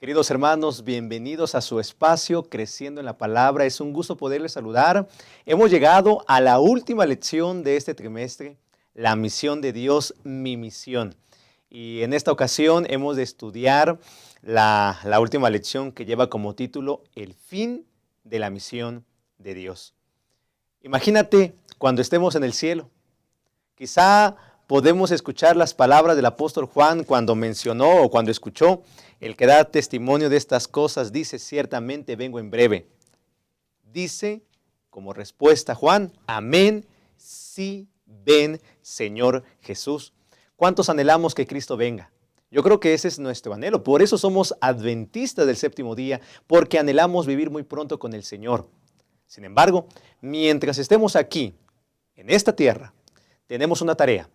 Queridos hermanos, bienvenidos a su espacio Creciendo en la Palabra. Es un gusto poderles saludar. Hemos llegado a la última lección de este trimestre, la misión de Dios, mi misión. Y en esta ocasión hemos de estudiar la última lección que lleva como título El fin de la misión de Dios. Imagínate cuando estemos en el cielo. Quizá podemos escuchar las palabras del apóstol Juan cuando mencionó o cuando escuchó: el que da testimonio de estas cosas dice, ciertamente vengo en breve. Dice como respuesta Juan, amén, sí ven, Señor Jesús. ¿Cuántos anhelamos que Cristo venga? Yo creo que ese es nuestro anhelo. Por eso somos adventistas del séptimo día, porque anhelamos vivir muy pronto con el Señor. Sin embargo, mientras estemos aquí, en esta tierra, tenemos una tarea,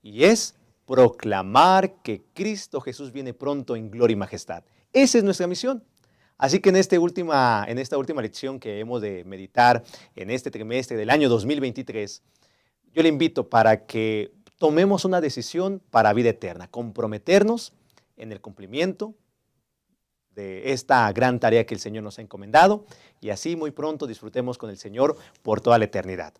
y es proclamar que Cristo Jesús viene pronto en gloria y majestad. Esa es nuestra misión. Así que en esta última lección que hemos de meditar en este trimestre del año 2023, yo le invito para que tomemos una decisión para vida eterna, comprometernos en el cumplimiento de esta gran tarea que el Señor nos ha encomendado, y así muy pronto disfrutemos con el Señor por toda la eternidad.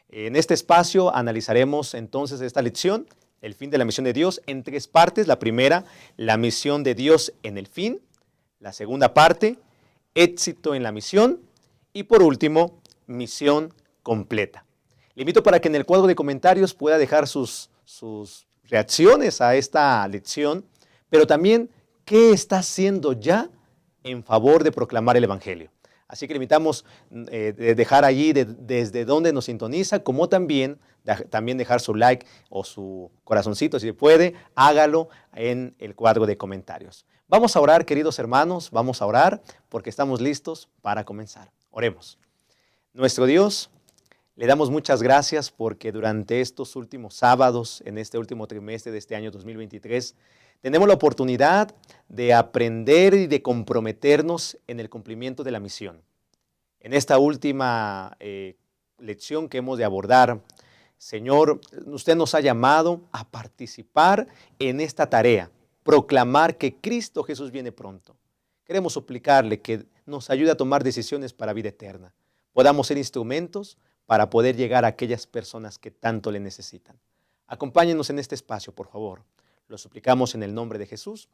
En este espacio analizaremos entonces esta lección, el fin de la misión de Dios, en tres partes. La primera, la misión de Dios en el fin. La segunda parte, éxito en la misión. Y por último, misión completa. Le invito para que en el cuadro de comentarios pueda dejar sus reacciones a esta lección, pero también qué está haciendo ya en favor de proclamar el Evangelio. Así que le invitamos a dejar allí desde donde nos sintoniza, como también dejar su like o su corazoncito, si puede, hágalo en el cuadro de comentarios. Vamos a orar, queridos hermanos, vamos a orar porque estamos listos para comenzar. Oremos. Nuestro Dios, le damos muchas gracias porque durante estos últimos sábados, en este último trimestre de este año 2023, tenemos la oportunidad de aprender y de comprometernos en el cumplimiento de la misión. En esta última lección que hemos de abordar, Señor, usted nos ha llamado a participar en esta tarea, proclamar que Cristo Jesús viene pronto. Queremos suplicarle que nos ayude a tomar decisiones para vida eterna. Podamos ser instrumentos para poder llegar a aquellas personas que tanto le necesitan. Acompáñenos en este espacio, por favor. Lo suplicamos en el nombre de Jesús.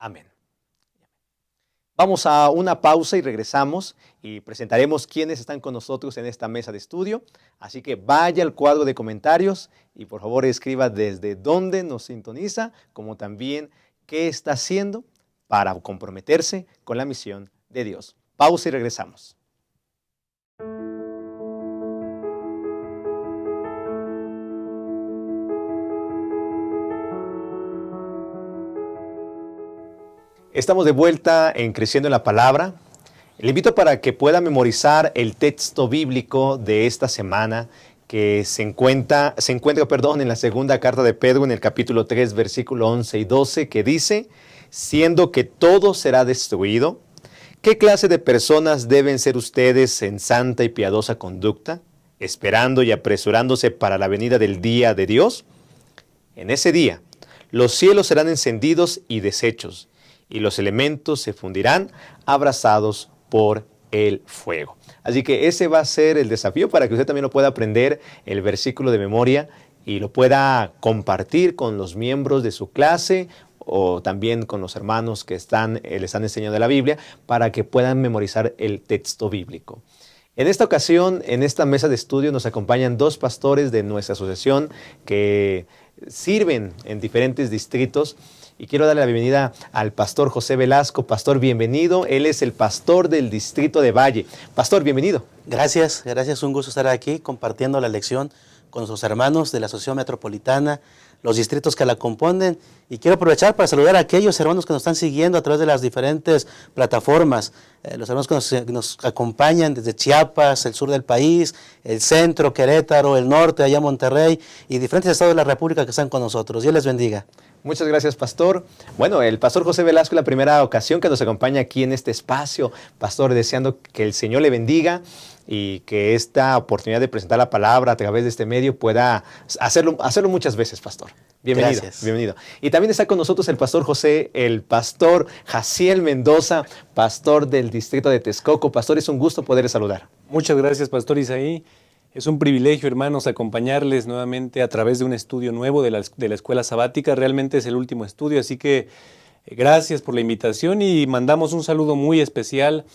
Amén. Vamos a una pausa y regresamos y presentaremos quiénes están con nosotros en esta mesa de estudio. Así que vaya al cuadro de comentarios y por favor escriba desde dónde nos sintoniza, como también qué está haciendo para comprometerse con la misión de Dios. Pausa y regresamos. Estamos de vuelta en Creciendo en la Palabra. Le invito para que pueda memorizar el texto bíblico de esta semana que se encuentra en la segunda carta de Pedro, en el capítulo 3, versículo 11 y 12, que dice: siendo que todo será destruido, ¿qué clase de personas deben ser ustedes en santa y piadosa conducta, esperando y apresurándose para la venida del día de Dios? En ese día, los cielos serán encendidos y deshechos, y los elementos se fundirán abrasados por el fuego. Así que ese va a ser el desafío para que usted también lo pueda aprender el versículo de memoria y lo pueda compartir con los miembros de su clase o también con los hermanos que le están enseñando la Biblia para que puedan memorizar el texto bíblico. En esta ocasión, en esta mesa de estudio nos acompañan dos pastores de nuestra asociación que sirven en diferentes distritos. Y quiero darle la bienvenida al pastor José Velasco. Pastor, bienvenido. Él es el pastor del distrito de Valle. Pastor, bienvenido. Gracias. Un gusto estar aquí compartiendo la lección con sus hermanos de la Asociación Metropolitana, los distritos que la componen. Y quiero aprovechar para saludar a aquellos hermanos que nos están siguiendo a través de las diferentes plataformas. Los hermanos que nos acompañan desde Chiapas, el sur del país, el centro, Querétaro, el norte, allá Monterrey y diferentes estados de la República que están con nosotros. Dios les bendiga. Muchas gracias, pastor. Bueno, el pastor José Velasco es la primera ocasión que nos acompaña aquí en este espacio. Pastor, deseando que el Señor le bendiga y que esta oportunidad de presentar la palabra a través de este medio pueda hacerlo muchas veces, pastor. Bienvenido, Gracias. bienvenido. Y también está con nosotros el pastor José, el pastor Jaciel Mendoza, pastor del distrito de Texcoco. Pastor, es un gusto poderles saludar. Muchas gracias, Pastor Isaí. Es un privilegio, hermanos, acompañarles nuevamente a través de un estudio nuevo de la escuela sabática. Realmente es el último estudio, así que gracias por la invitación y mandamos un saludo muy especial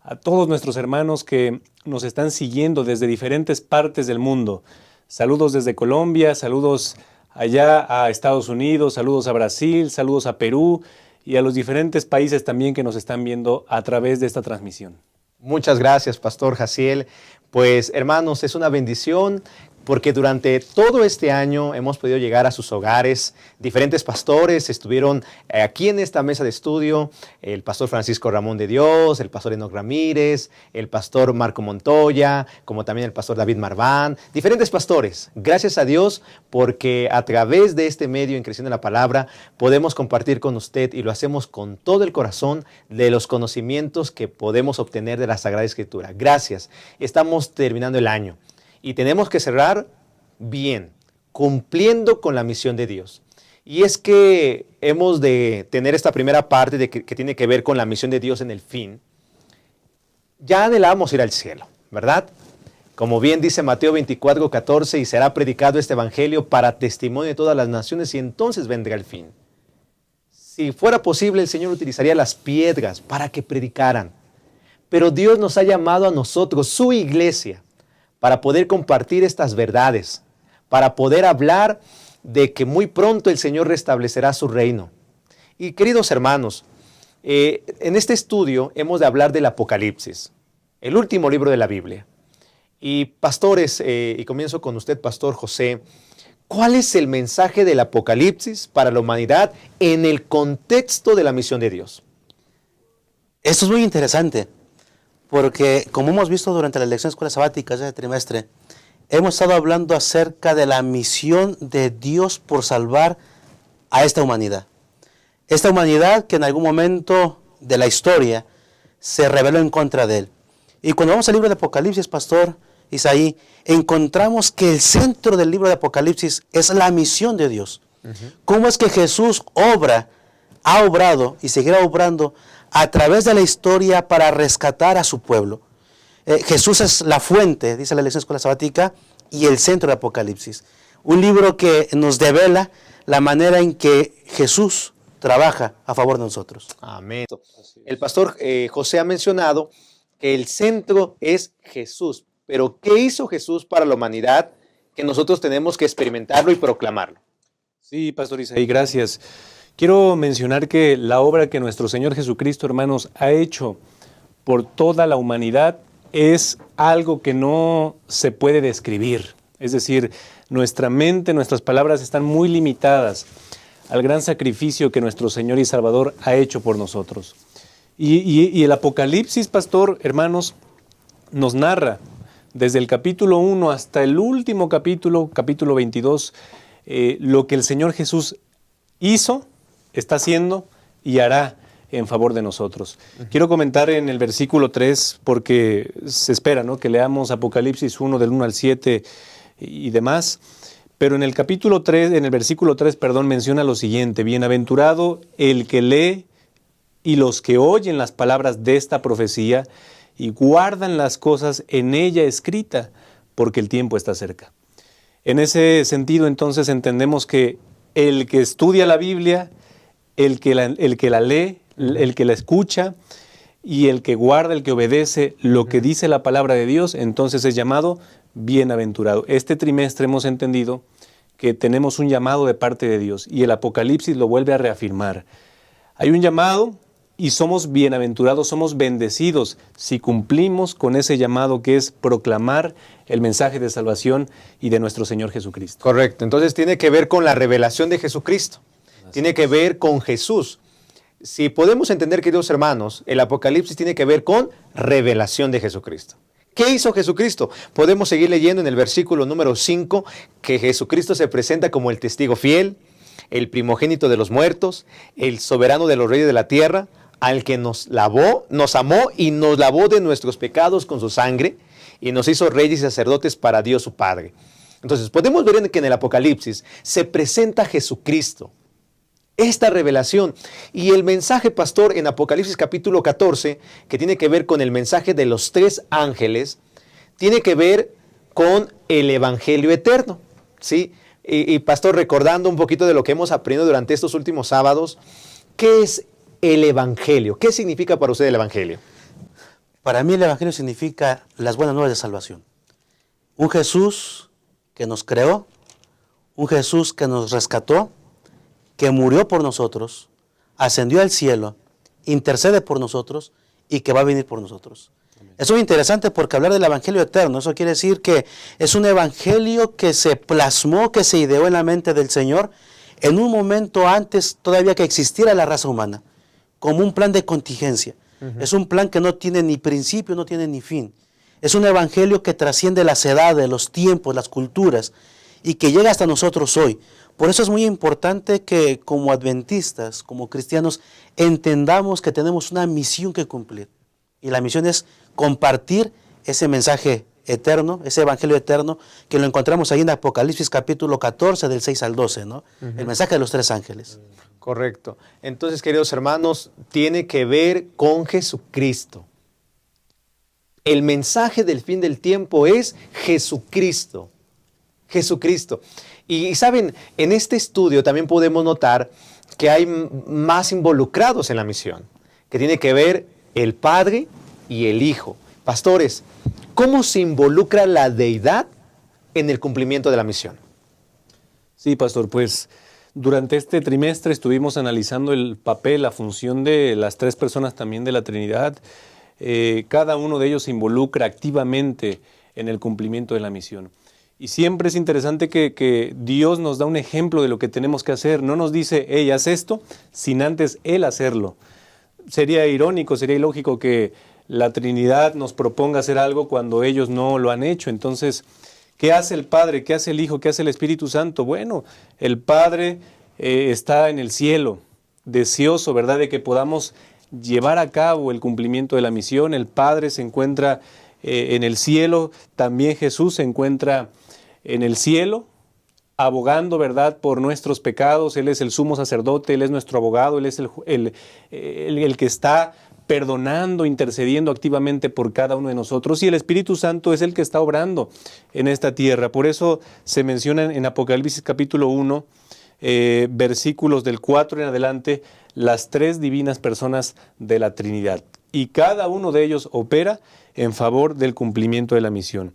a todos nuestros hermanos que nos están siguiendo desde diferentes partes del mundo. Saludos desde Colombia, saludos allá a Estados Unidos, saludos a Brasil, saludos a Perú y a los diferentes países también que nos están viendo a través de esta transmisión. Muchas gracias, pastor Jaciel. Pues, hermanos, es una bendición porque durante todo este año hemos podido llegar a sus hogares. Diferentes pastores estuvieron aquí en esta mesa de estudio. El pastor Francisco Ramón de Dios, el pastor Enoc Ramírez, el pastor Marco Montoya, como también el pastor David Marván. Diferentes pastores. Gracias a Dios porque a través de este medio en Creciendo en la Palabra podemos compartir con usted, y lo hacemos con todo el corazón, de los conocimientos que podemos obtener de la Sagrada Escritura. Gracias. Estamos terminando el año. Y tenemos que cerrar bien, cumpliendo con la misión de Dios. Y es que hemos de tener esta primera parte que tiene que ver con la misión de Dios en el fin. Ya anhelamos ir al cielo, ¿verdad? Como bien dice Mateo 24:14, y será predicado este evangelio para testimonio de todas las naciones, y entonces vendrá el fin. Si fuera posible, el Señor utilizaría las piedras para que predicaran. Pero Dios nos ha llamado a nosotros, su iglesia, para poder compartir estas verdades, para poder hablar de que muy pronto el Señor restablecerá su reino. Y queridos hermanos, en este estudio hemos de hablar del Apocalipsis, el último libro de la Biblia. Y pastores, y comienzo con usted, pastor José, ¿cuál es el mensaje del Apocalipsis para la humanidad en el contexto de la misión de Dios? Esto es muy interesante, porque como hemos visto durante la lección de escuelas sabáticas de este trimestre, hemos estado hablando acerca de la misión de Dios por salvar a esta humanidad. Esta humanidad que en algún momento de la historia se rebeló en contra de Él. Y cuando vamos al libro de Apocalipsis, pastor Isaí, encontramos que el centro del libro de Apocalipsis es la misión de Dios. ¿Cómo es que Jesús ha obrado y seguirá obrando a través de la historia para rescatar a su pueblo? Jesús es la fuente, dice la lección de escuela sabática, y el centro de Apocalipsis. Un libro que nos devela la manera en que Jesús trabaja a favor de nosotros. Amén. El pastor José ha mencionado que el centro es Jesús. Pero ¿qué hizo Jesús para la humanidad que nosotros tenemos que experimentarlo y proclamarlo? Sí, Pastor Isaí, gracias. Quiero mencionar que la obra que nuestro Señor Jesucristo, hermanos, ha hecho por toda la humanidad es algo que no se puede describir. Es decir, nuestra mente, nuestras palabras están muy limitadas al gran sacrificio que nuestro Señor y Salvador ha hecho por nosotros. Y el Apocalipsis, pastor, hermanos, nos narra desde el capítulo 1 hasta el último capítulo 22, lo que el Señor Jesús hizo, está haciendo y hará en favor de nosotros. Quiero comentar en el versículo 3, porque se espera, ¿no?, que leamos Apocalipsis 1 del 1 al 7 y demás, pero en el capítulo 3, en el versículo 3, menciona lo siguiente: bienaventurado el que lee y los que oyen las palabras de esta profecía y guardan las cosas en ella escrita, porque el tiempo está cerca. En ese sentido, entonces, entendemos que el que estudia la Biblia, el que la lee, el que la escucha y el que guarda, el que obedece lo que dice la palabra de Dios, entonces es llamado bienaventurado. Este trimestre hemos entendido que tenemos un llamado de parte de Dios y el Apocalipsis lo vuelve a reafirmar. Hay un llamado y somos bienaventurados, somos bendecidos si cumplimos con ese llamado que es proclamar el mensaje de salvación y de nuestro Señor Jesucristo. Correcto, entonces tiene que ver con la revelación de Jesucristo, tiene que ver con Jesús. Si podemos entender, queridos hermanos, el Apocalipsis tiene que ver con revelación de Jesucristo. ¿Qué hizo Jesucristo? Podemos seguir leyendo en el versículo número 5 que Jesucristo se presenta como el testigo fiel, el primogénito de los muertos, el soberano de los reyes de la tierra, al que nos amó y nos lavó de nuestros pecados con su sangre y nos hizo reyes y sacerdotes para Dios su Padre. Entonces, podemos ver que en el Apocalipsis se presenta Jesucristo, esta revelación. Y el mensaje, pastor, en Apocalipsis capítulo 14, que tiene que ver con el mensaje de los 3 ángeles, tiene que ver con el Evangelio eterno, ¿sí? Y pastor, recordando un poquito de lo que hemos aprendido durante estos últimos sábados, ¿qué es el Evangelio? ¿Qué significa para usted el Evangelio? Para mí el Evangelio significa las buenas nuevas de salvación. Un Jesús que nos creó, un Jesús que nos rescató, que murió por nosotros, ascendió al cielo, intercede por nosotros y que va a venir por nosotros. Es muy interesante porque hablar del Evangelio eterno, eso quiere decir que es un Evangelio que se plasmó, que se ideó en la mente del Señor en un momento antes todavía que existiera la raza humana, como un plan de contingencia. Es un plan que no tiene ni principio, no tiene ni fin. Es un Evangelio que trasciende las edades, los tiempos, las culturas y que llega hasta nosotros hoy. Por eso es muy importante que como adventistas, como cristianos, entendamos que tenemos una misión que cumplir. Y la misión es compartir ese mensaje eterno, ese Evangelio eterno, que lo encontramos ahí en Apocalipsis capítulo 14, del 6 al 12, ¿no? El mensaje de los 3 ángeles. Correcto. Entonces, queridos hermanos, tiene que ver con Jesucristo. El mensaje del fin del tiempo es Jesucristo. Jesucristo. Y saben, en este estudio también podemos notar que hay más involucrados en la misión, que tiene que ver el Padre y el Hijo. Pastores, ¿cómo se involucra la deidad en el cumplimiento de la misión? Sí, pastor, pues durante este trimestre estuvimos analizando el papel, la función de las 3 personas también de la Trinidad. Cada uno de ellos se involucra activamente en el cumplimiento de la misión. Y siempre es interesante que Dios nos da un ejemplo de lo que tenemos que hacer. No nos dice, hey, haz esto, sin antes Él hacerlo. Sería irónico, sería ilógico que la Trinidad nos proponga hacer algo cuando ellos no lo han hecho. Entonces, ¿qué hace el Padre? ¿Qué hace el Hijo? ¿Qué hace el Espíritu Santo? Bueno, el Padre está en el cielo, deseoso, ¿verdad?, de que podamos llevar a cabo el cumplimiento de la misión. El Padre se encuentra en el cielo, también Jesús se encuentra en el cielo, abogando, ¿verdad?, por nuestros pecados. Él es el sumo sacerdote, Él es nuestro abogado, Él es el que está perdonando, intercediendo activamente por cada uno de nosotros, y el Espíritu Santo es el que está obrando en esta tierra. Por eso se menciona en Apocalipsis capítulo 1, versículos del 4 en adelante, las 3 divinas personas de la Trinidad, y cada uno de ellos opera en favor del cumplimiento de la misión.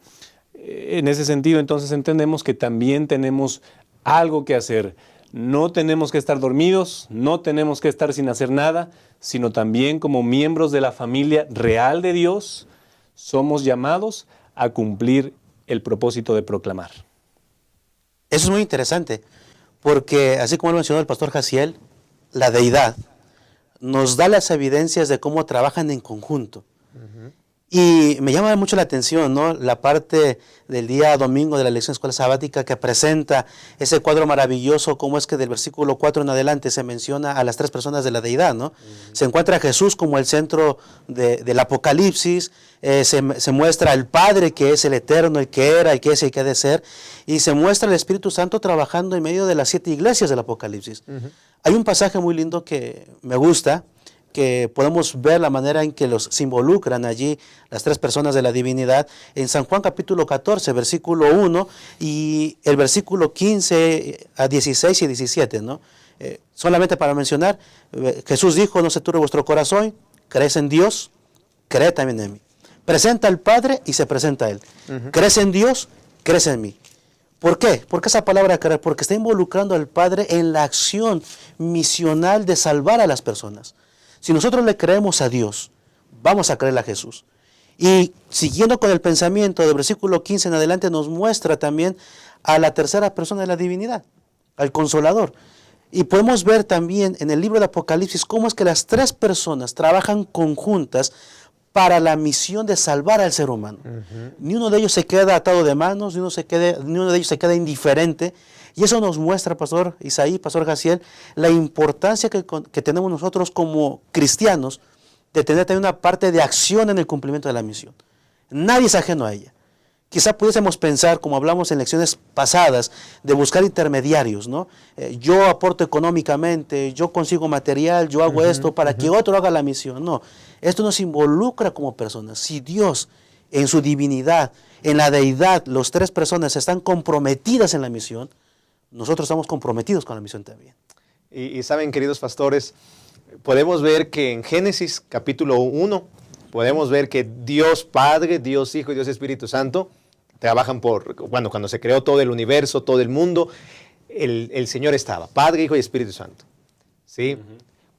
En ese sentido, entonces, entendemos que también tenemos algo que hacer. No tenemos que estar dormidos, no tenemos que estar sin hacer nada, sino también como miembros de la familia real de Dios, somos llamados a cumplir el propósito de proclamar. Eso es muy interesante, porque así como lo mencionó el pastor Jaciel, la deidad nos da las evidencias de cómo trabajan en conjunto. Y me llama mucho la atención, ¿no?, la parte del día domingo de la lección de escuela sabática que presenta ese cuadro maravilloso, cómo es que del versículo 4 en adelante se menciona a las 3 personas de la deidad, ¿no? Se encuentra a Jesús como el centro del Apocalipsis, se muestra al Padre, que es el eterno, el que era, el que es y el que ha de ser, y se muestra el Espíritu Santo trabajando en medio de las 7 iglesias del Apocalipsis. Hay un pasaje muy lindo que me gusta, que podemos ver la manera en que se involucran allí las 3 personas de la divinidad en San Juan capítulo 14, versículo 1 y el versículo 15 a 16 y 17, ¿no? Solamente para mencionar, Jesús dijo, no se turbe vuestro corazón, crees en Dios, cree también en mí. Presenta al Padre y se presenta a Él. Crees en Dios, crees en mí. ¿Por qué? Porque esa palabra creer, porque está involucrando al Padre en la acción misional de salvar a las personas. Si nosotros le creemos a Dios, vamos a creerle a Jesús. Y siguiendo con el pensamiento del versículo 15 en adelante, nos muestra también a la tercera persona de la divinidad, al Consolador. Y podemos ver también en el libro de Apocalipsis cómo es que las 3 personas trabajan conjuntas para la misión de salvar al ser humano. Ni uno de ellos se queda atado de manos, ni uno de ellos se queda indiferente. Y eso nos muestra, Pastor Isaí, Pastor Jaciel, la importancia que tenemos nosotros como cristianos de tener también una parte de acción en el cumplimiento de la misión. Nadie es ajeno a ella. quizá pudiésemos pensar, como hablamos en lecciones pasadas, de buscar intermediarios, ¿no? Yo aporto económicamente, yo consigo material, yo hago esto para que otro haga la misión. No, esto nos involucra como personas. Si Dios, en su divinidad, en la deidad, las tres personas están comprometidas en la misión, nosotros estamos comprometidos con la misión también. Y saben, queridos pastores, podemos ver que en Génesis capítulo 1, podemos ver que Dios Padre, Dios Hijo y Dios Espíritu Santo trabajan cuando se creó todo el universo, todo el mundo, el Señor estaba, Padre, Hijo y Espíritu Santo. ¿Sí?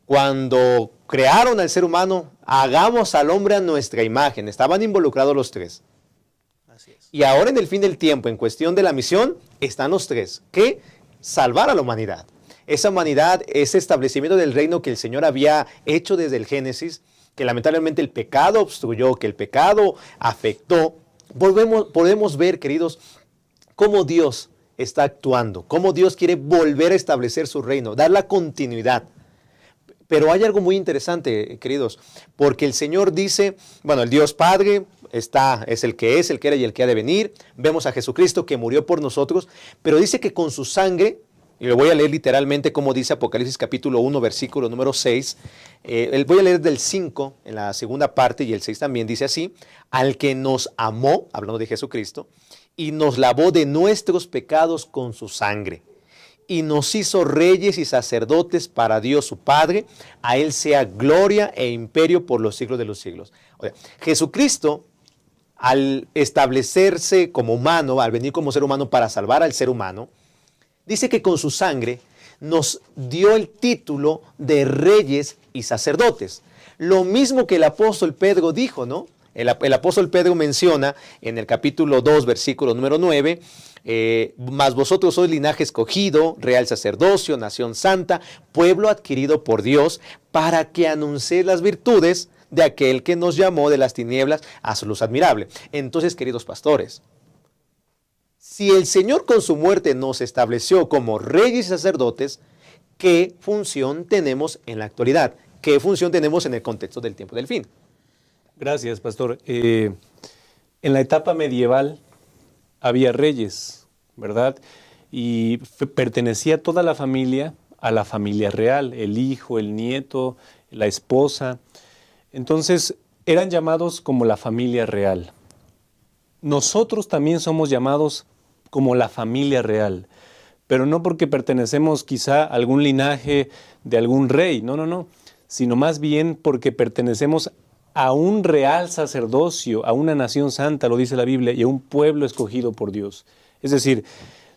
Cuando crearon al ser humano, hagamos al hombre a nuestra imagen, estaban involucrados los tres. Así es. Y ahora en el fin del tiempo, en cuestión de la misión, están los tres, que salvar a la humanidad. Esa humanidad, ese establecimiento del reino que el Señor había hecho desde el Génesis, que lamentablemente el pecado obstruyó, que el pecado afectó, podemos ver, queridos, cómo Dios está actuando, cómo Dios quiere volver a establecer su reino, dar la continuidad. Pero hay algo muy interesante, queridos, porque el Señor dice, bueno, el Dios Padre es el que era y el que ha de venir. Vemos a Jesucristo que murió por nosotros, pero dice que con su sangre, y lo voy a leer literalmente como dice Apocalipsis capítulo 1, versículo número 6. Voy a leer del 5 en la segunda parte y el 6 también dice así: al que nos amó, hablando de Jesucristo, y nos lavó de nuestros pecados con su sangre, y nos hizo reyes y sacerdotes para Dios su Padre, a Él sea gloria e imperio por los siglos de los siglos. O sea, Jesucristo, al establecerse como humano, al venir como ser humano para salvar al ser humano, dice que con su sangre nos dio el título de reyes y sacerdotes. Lo mismo que el apóstol Pedro dijo, ¿no? El apóstol Pedro menciona en el capítulo 2, versículo número 9, mas vosotros sois linaje escogido, real sacerdocio, nación santa, pueblo adquirido por Dios, para que anunciéis las virtudes de aquel que nos llamó de las tinieblas a su luz admirable. Entonces, queridos pastores, si el Señor con su muerte nos estableció como reyes y sacerdotes, ¿qué función tenemos en la actualidad? ¿Qué función tenemos en el contexto del tiempo del fin? Gracias, pastor. En la etapa medieval había reyes, ¿verdad? Y pertenecía toda la familia a la familia real, el hijo, el nieto, la esposa. Entonces, eran llamados como la familia real. Nosotros también somos llamados como la familia real, pero no porque pertenecemos quizá a algún linaje de algún rey, no, sino más bien porque pertenecemos a un real sacerdocio, a una nación santa, lo dice la Biblia, y a un pueblo escogido por Dios. Es decir,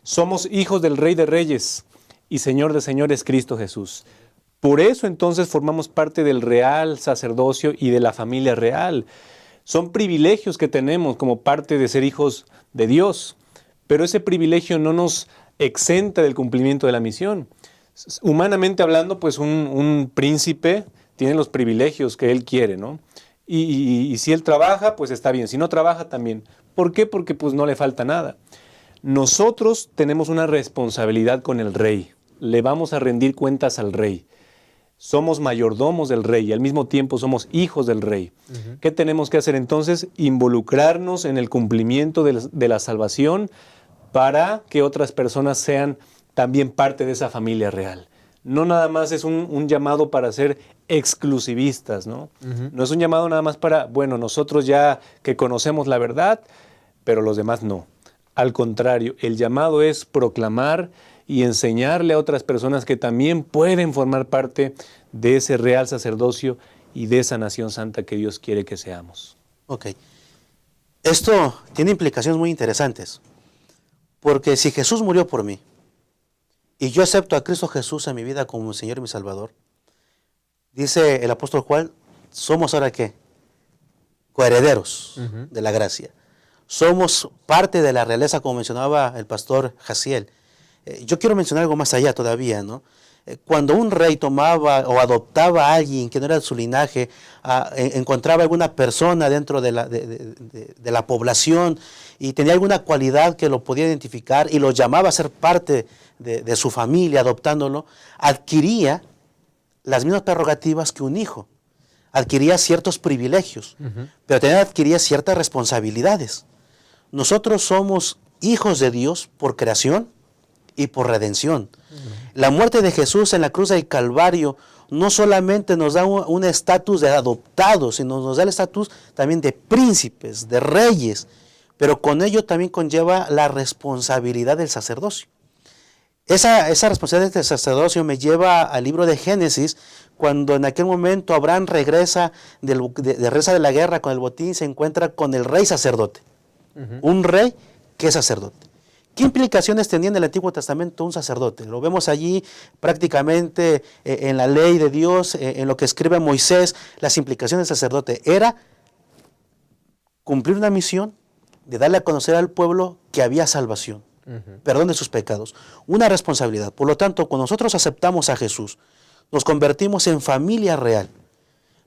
somos hijos del Rey de Reyes y Señor de Señores, Cristo Jesús. Por eso entonces formamos parte del real sacerdocio y de la familia real. Son privilegios que tenemos como parte de ser hijos de Dios, pero ese privilegio no nos exenta del cumplimiento de la misión. Humanamente hablando, pues un príncipe tiene los privilegios que él quiere, ¿no? Y si él trabaja, pues está bien. Si no trabaja, también. ¿Por qué? Porque pues no le falta nada. Nosotros tenemos una responsabilidad con el rey. Le vamos a rendir cuentas al rey. Somos mayordomos del rey y al mismo tiempo somos hijos del rey. ¿Qué tenemos que hacer entonces? Involucrarnos en el cumplimiento de la salvación para que otras personas sean también parte de esa familia real. No nada más es un llamado para ser exclusivistas, ¿no? No es un llamado nada más para, bueno, nosotros ya que conocemos la verdad, pero los demás no. Al contrario, el llamado es proclamar y enseñarle a otras personas que también pueden formar parte de ese real sacerdocio y de esa nación santa que Dios quiere que seamos. Ok. Esto tiene implicaciones muy interesantes, porque si Jesús murió por mí, y yo acepto a Cristo Jesús en mi vida como mi Señor y mi Salvador, dice el apóstol Juan, somos ahora ¿qué? Coherederos de la gracia. Somos parte de la realeza, como mencionaba el pastor Jaciel. Yo quiero mencionar algo más allá todavía, ¿no? Cuando un rey tomaba o adoptaba a alguien que no era de su linaje, encontraba alguna persona dentro de la población y tenía alguna cualidad que lo podía identificar y lo llamaba a ser parte de su familia, adoptándolo, adquiría las mismas prerrogativas que un hijo. Adquiría ciertos privilegios, pero también adquiría ciertas responsabilidades. Nosotros somos hijos de Dios por creación y por redención. La muerte de Jesús en la cruz del Calvario no solamente nos da un estatus de adoptados, sino nos da el estatus también de príncipes, de reyes, pero con ello también conlleva la responsabilidad del sacerdocio. Esa responsabilidad del sacerdocio me lleva al libro de Génesis, cuando en aquel momento Abraham regresa de la guerra con el botín, se encuentra con el rey sacerdote, un rey que es sacerdote. ¿Qué implicaciones tenía en el Antiguo Testamento un sacerdote? Lo vemos allí prácticamente en la ley de Dios, en lo que escribe Moisés. Las implicaciones del sacerdote era cumplir una misión de darle a conocer al pueblo que había salvación, perdón de sus pecados, una responsabilidad. Por lo tanto, cuando nosotros aceptamos a Jesús, nos convertimos en familia real,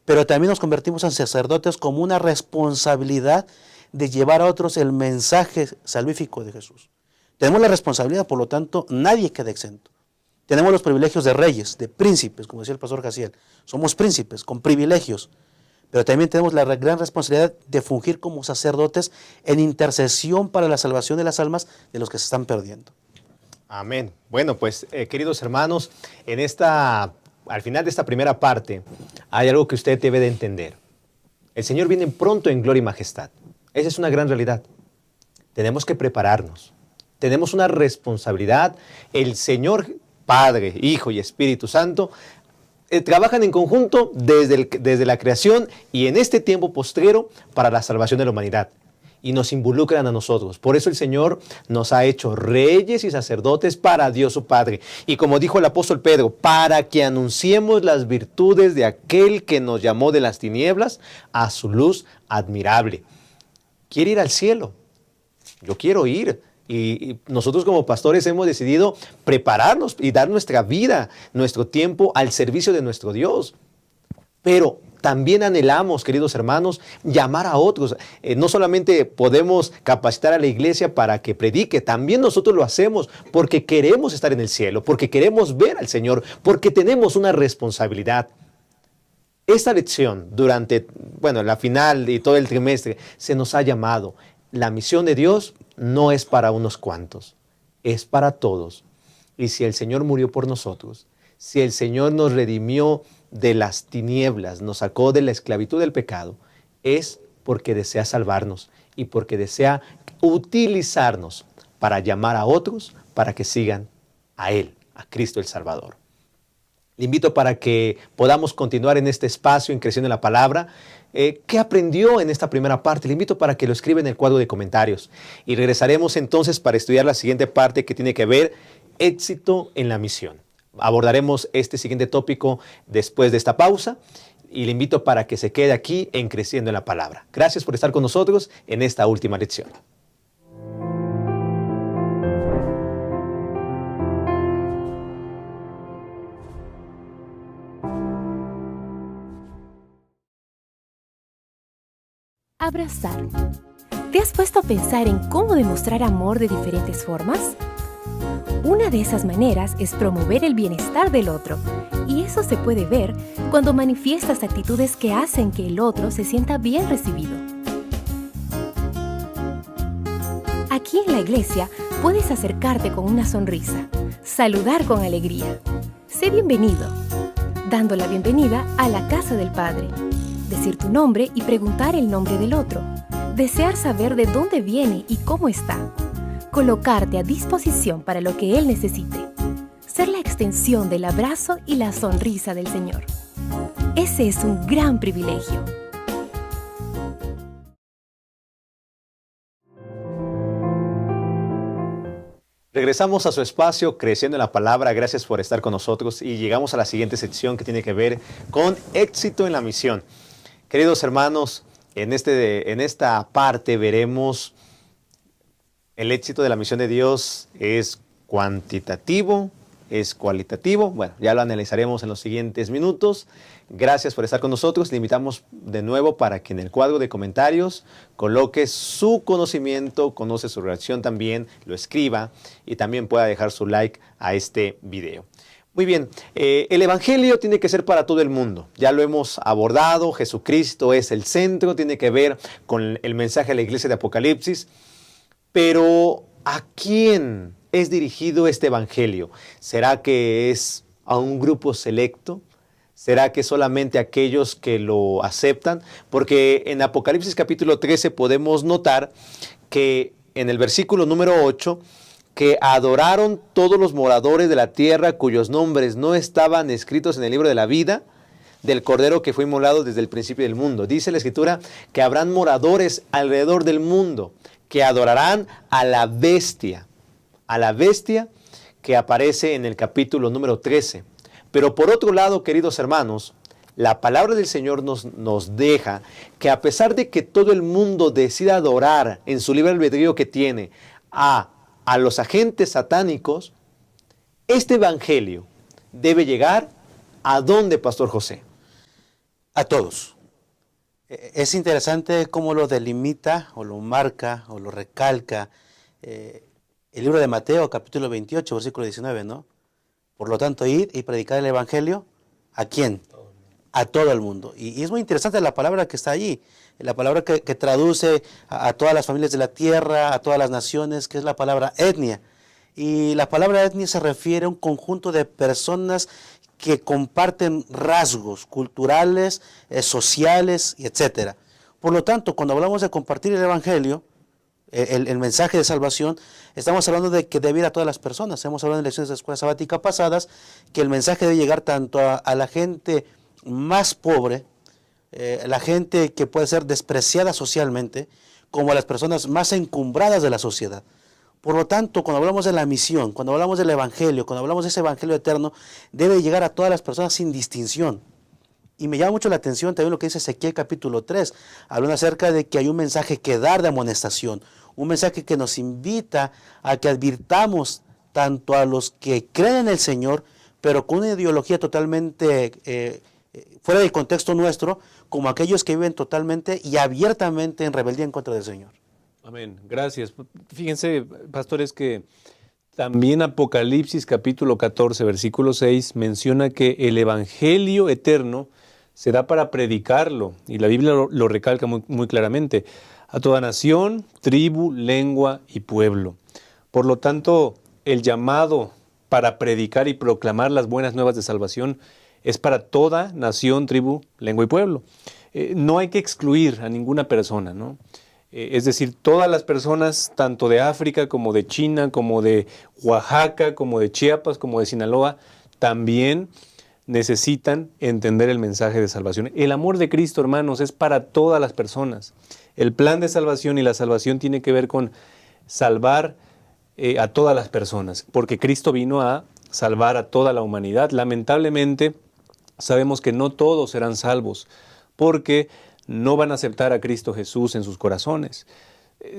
pero también nos convertimos en sacerdotes como una responsabilidad de llevar a otros el mensaje salvífico de Jesús. Tenemos la responsabilidad, por lo tanto, nadie queda exento. Tenemos los privilegios de reyes, de príncipes, como decía el pastor Jaciel. Somos príncipes con privilegios, pero también tenemos la gran responsabilidad de fungir como sacerdotes en intercesión para la salvación de las almas de los que se están perdiendo. Amén. Bueno, pues, queridos hermanos, al final de esta primera parte, hay algo que usted debe de entender. El Señor viene pronto en gloria y majestad. Esa es una gran realidad. Tenemos que prepararnos. Tenemos una responsabilidad. El Señor, Padre, Hijo y Espíritu Santo, trabajan en conjunto desde la creación y en este tiempo postrero para la salvación de la humanidad. Y nos involucran a nosotros. Por eso el Señor nos ha hecho reyes y sacerdotes para Dios su Padre. Y como dijo el apóstol Pedro, para que anunciemos las virtudes de aquel que nos llamó de las tinieblas a su luz admirable. ¿Quiere ir al cielo? Yo quiero ir. Y nosotros como pastores hemos decidido prepararnos y dar nuestra vida, nuestro tiempo al servicio de nuestro Dios. Pero también anhelamos, queridos hermanos, llamar a otros. No solamente podemos capacitar a la iglesia para que predique, también nosotros lo hacemos porque queremos estar en el cielo, porque queremos ver al Señor, porque tenemos una responsabilidad. Esta lección durante, la final y todo el trimestre se nos ha llamado. La misión de Dios no es para unos cuantos, es para todos. Y si el Señor murió por nosotros, si el Señor nos redimió de las tinieblas, nos sacó de la esclavitud del pecado, es porque desea salvarnos y porque desea utilizarnos para llamar a otros para que sigan a Él, a Cristo el Salvador. Le invito para que podamos continuar en este espacio, en Creciendo en la Palabra. ¿Qué aprendió en esta primera parte? Le invito para que lo escriba en el cuadro de comentarios. Y regresaremos entonces para estudiar la siguiente parte que tiene que ver éxito en la misión. Abordaremos este siguiente tópico después de esta pausa. Y le invito para que se quede aquí en Creciendo en la Palabra. Gracias por estar con nosotros en esta última lección. Abrazar. ¿Te has puesto a pensar en cómo demostrar amor de diferentes formas? Una de esas maneras es promover el bienestar del otro, y eso se puede ver cuando manifiestas actitudes que hacen que el otro se sienta bien recibido. Aquí en la iglesia puedes acercarte con una sonrisa, saludar con alegría. Sé bienvenido, dando la bienvenida a la casa del Padre. Decir tu nombre y preguntar el nombre del otro. Desear saber de dónde viene y cómo está. Colocarte a disposición para lo que Él necesite. Ser la extensión del abrazo y la sonrisa del Señor. Ese es un gran privilegio. Regresamos a su espacio Creciendo en la Palabra. Gracias por estar con nosotros y llegamos a la siguiente sección que tiene que ver con éxito en la misión. Queridos hermanos, en esta parte veremos el éxito de la misión de Dios es cuantitativo, es cualitativo. Bueno, ya lo analizaremos en los siguientes minutos. Gracias por estar con nosotros. Le invitamos de nuevo para que en el cuadro de comentarios coloque su conocimiento, conoce su reacción también, lo escriba y también pueda dejar su like a este video. Muy bien, el Evangelio tiene que ser para todo el mundo. Ya lo hemos abordado, Jesucristo es el centro, tiene que ver con el mensaje de la iglesia de Apocalipsis. Pero ¿a quién es dirigido este evangelio? ¿Será que es a un grupo selecto? ¿Será que solamente aquellos que lo aceptan? Porque en Apocalipsis capítulo 13 podemos notar que en el versículo número 8, que adoraron todos los moradores de la tierra cuyos nombres no estaban escritos en el libro de la vida del Cordero que fue inmolado desde el principio del mundo. Dice la Escritura que habrán moradores alrededor del mundo que adorarán a la bestia que aparece en el capítulo número 13. Pero por otro lado, queridos hermanos, la palabra del Señor nos deja que a pesar de que todo el mundo decida adorar en su libre albedrío que tiene a los agentes satánicos, este evangelio debe llegar ¿a dónde, Pastor José? A todos. Es interesante cómo lo delimita, o lo marca, o lo recalca el libro de Mateo, capítulo 28, versículo 19, ¿no? Por lo tanto, id y predicar el evangelio, ¿a quién? A todo el mundo. Y es muy interesante la palabra que está allí, la palabra que traduce a todas las familias de la tierra, a todas las naciones, que es la palabra etnia. Y la palabra etnia se refiere a un conjunto de personas que comparten rasgos culturales, sociales, etc. Por lo tanto, cuando hablamos de compartir el evangelio, el mensaje de salvación, estamos hablando de que debe ir a todas las personas. Hemos hablado en lecciones de escuela sabática pasadas que el mensaje debe llegar tanto a la gente más pobre, la gente que puede ser despreciada socialmente, como a las personas más encumbradas de la sociedad. Por lo tanto, cuando hablamos de la misión, cuando hablamos del evangelio, cuando hablamos de ese evangelio eterno, debe llegar a todas las personas sin distinción. Y me llama mucho la atención también lo que dice Ezequiel capítulo 3, hablando acerca de que hay un mensaje que dar de amonestación, un mensaje que nos invita a que advirtamos tanto a los que creen en el Señor, pero con una ideología totalmente fuera del contexto nuestro, como aquellos que viven totalmente y abiertamente en rebeldía en contra del Señor. Amén. Gracias. Fíjense, pastores, que también Apocalipsis capítulo 14, versículo 6 menciona que el evangelio eterno se da para predicarlo, y la Biblia lo recalca muy claramente, a toda nación, tribu, lengua y pueblo. Por lo tanto, el llamado para predicar y proclamar las buenas nuevas de salvación es para toda nación, tribu, lengua y pueblo. No hay que excluir a ninguna persona, ¿no? Es decir, todas las personas, tanto de África como de China, como de Oaxaca, como de Chiapas, como de Sinaloa, también necesitan entender el mensaje de salvación. El amor de Cristo, hermanos, es para todas las personas. El plan de salvación y la salvación tiene que ver con salvar a todas las personas, porque Cristo vino a salvar a toda la humanidad. Lamentablemente, sabemos que no todos serán salvos, porque no van a aceptar a Cristo Jesús en sus corazones.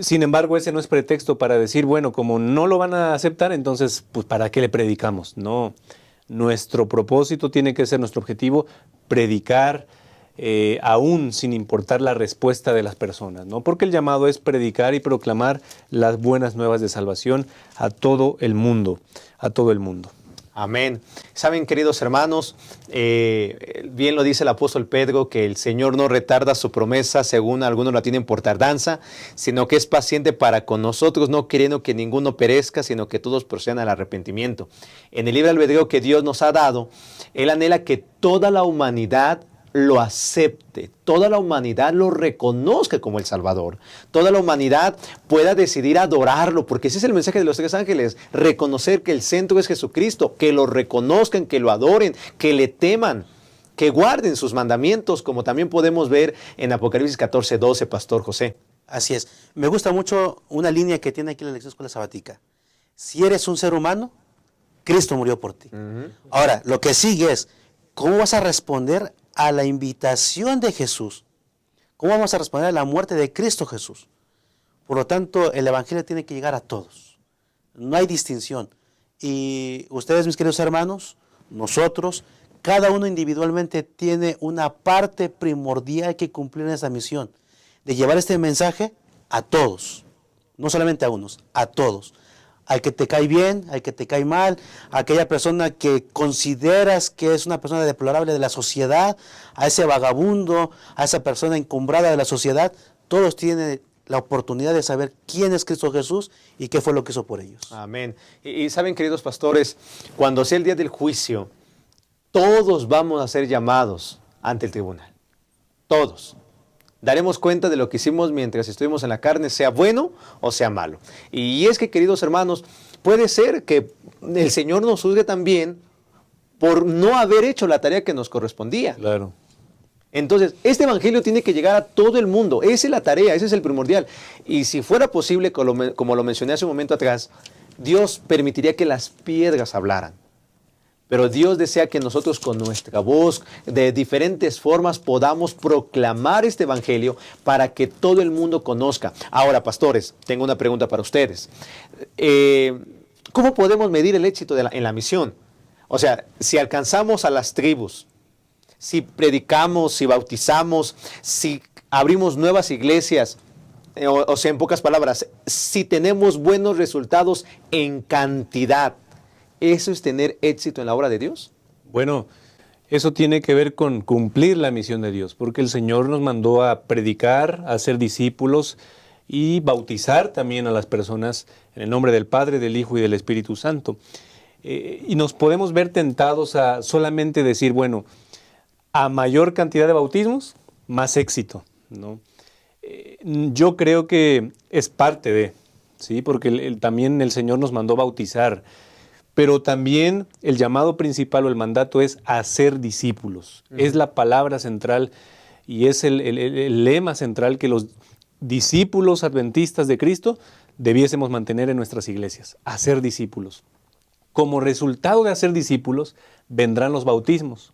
Sin embargo, ese no es pretexto para decir, bueno, como no lo van a aceptar, entonces, pues, ¿para qué le predicamos? No. Nuestro propósito tiene que ser, nuestro objetivo, predicar aún sin importar la respuesta de las personas, ¿no? Porque el llamado es predicar y proclamar las buenas nuevas de salvación a todo el mundo, a todo el mundo. Amén. Saben, queridos hermanos, bien lo dice el apóstol Pedro, que el Señor no retarda su promesa, según algunos la tienen por tardanza, sino que es paciente para con nosotros, no queriendo que ninguno perezca, sino que todos procedan al arrepentimiento. En el libre albedrío que Dios nos ha dado, Él anhela que toda la humanidad lo acepte, toda la humanidad lo reconozca como el Salvador, toda la humanidad pueda decidir adorarlo, porque ese es el mensaje de los tres ángeles, reconocer que el centro es Jesucristo, que lo reconozcan, que lo adoren, que le teman, que guarden sus mandamientos, como también podemos ver en Apocalipsis 14, 12, Pastor José. Así es. Me gusta mucho una línea que tiene aquí la lección escuela sabática. Si eres un ser humano, Cristo murió por ti. Ahora, lo que sigue es, ¿cómo vas a responder a la invitación de Jesús? ¿Cómo vamos a responder a la muerte de Cristo Jesús? Por lo tanto, el evangelio tiene que llegar a todos. No hay distinción. Y ustedes, mis queridos hermanos, nosotros, cada uno individualmente tiene una parte primordial que cumplir en esa misión, de llevar este mensaje a todos, no solamente a unos, a todos. Al que te cae bien, al que te cae mal, a aquella persona que consideras que es una persona deplorable de la sociedad, a ese vagabundo, a esa persona encumbrada de la sociedad, todos tienen la oportunidad de saber quién es Cristo Jesús y qué fue lo que hizo por ellos. Amén. Y saben, queridos pastores, cuando sea el día del juicio, todos vamos a ser llamados ante el tribunal. Todos. Daremos cuenta de lo que hicimos mientras estuvimos en la carne, sea bueno o sea malo. Y es que, queridos hermanos, puede ser que el Señor nos juzgue también por no haber hecho la tarea que nos correspondía. Claro. Entonces, este evangelio tiene que llegar a todo el mundo. Esa es la tarea, ese es el primordial. Y si fuera posible, como lo mencioné hace un momento atrás, Dios permitiría que las piedras hablaran. Pero Dios desea que nosotros con nuestra voz, de diferentes formas, podamos proclamar este evangelio para que todo el mundo conozca. Ahora, pastores, tengo una pregunta para ustedes. ¿Cómo podemos medir el éxito en la misión? O sea, si alcanzamos a las tribus, si predicamos, si bautizamos, si abrimos nuevas iglesias, o sea, en pocas palabras, si tenemos buenos resultados en cantidad, ¿eso es tener éxito en la obra de Dios? Bueno, eso tiene que ver con cumplir la misión de Dios, porque el Señor nos mandó a predicar, a ser discípulos y bautizar también a las personas en el nombre del Padre, del Hijo y del Espíritu Santo. Y nos podemos ver tentados a solamente decir, bueno, a mayor cantidad de bautismos, más éxito, ¿no? Yo creo que es parte de, ¿sí? Porque también el Señor nos mandó bautizar, pero también el llamado principal o el mandato es hacer discípulos. Es la palabra central y es el lema central que los discípulos adventistas de Cristo debiésemos mantener en nuestras iglesias, hacer discípulos. Como resultado de hacer discípulos, vendrán los bautismos.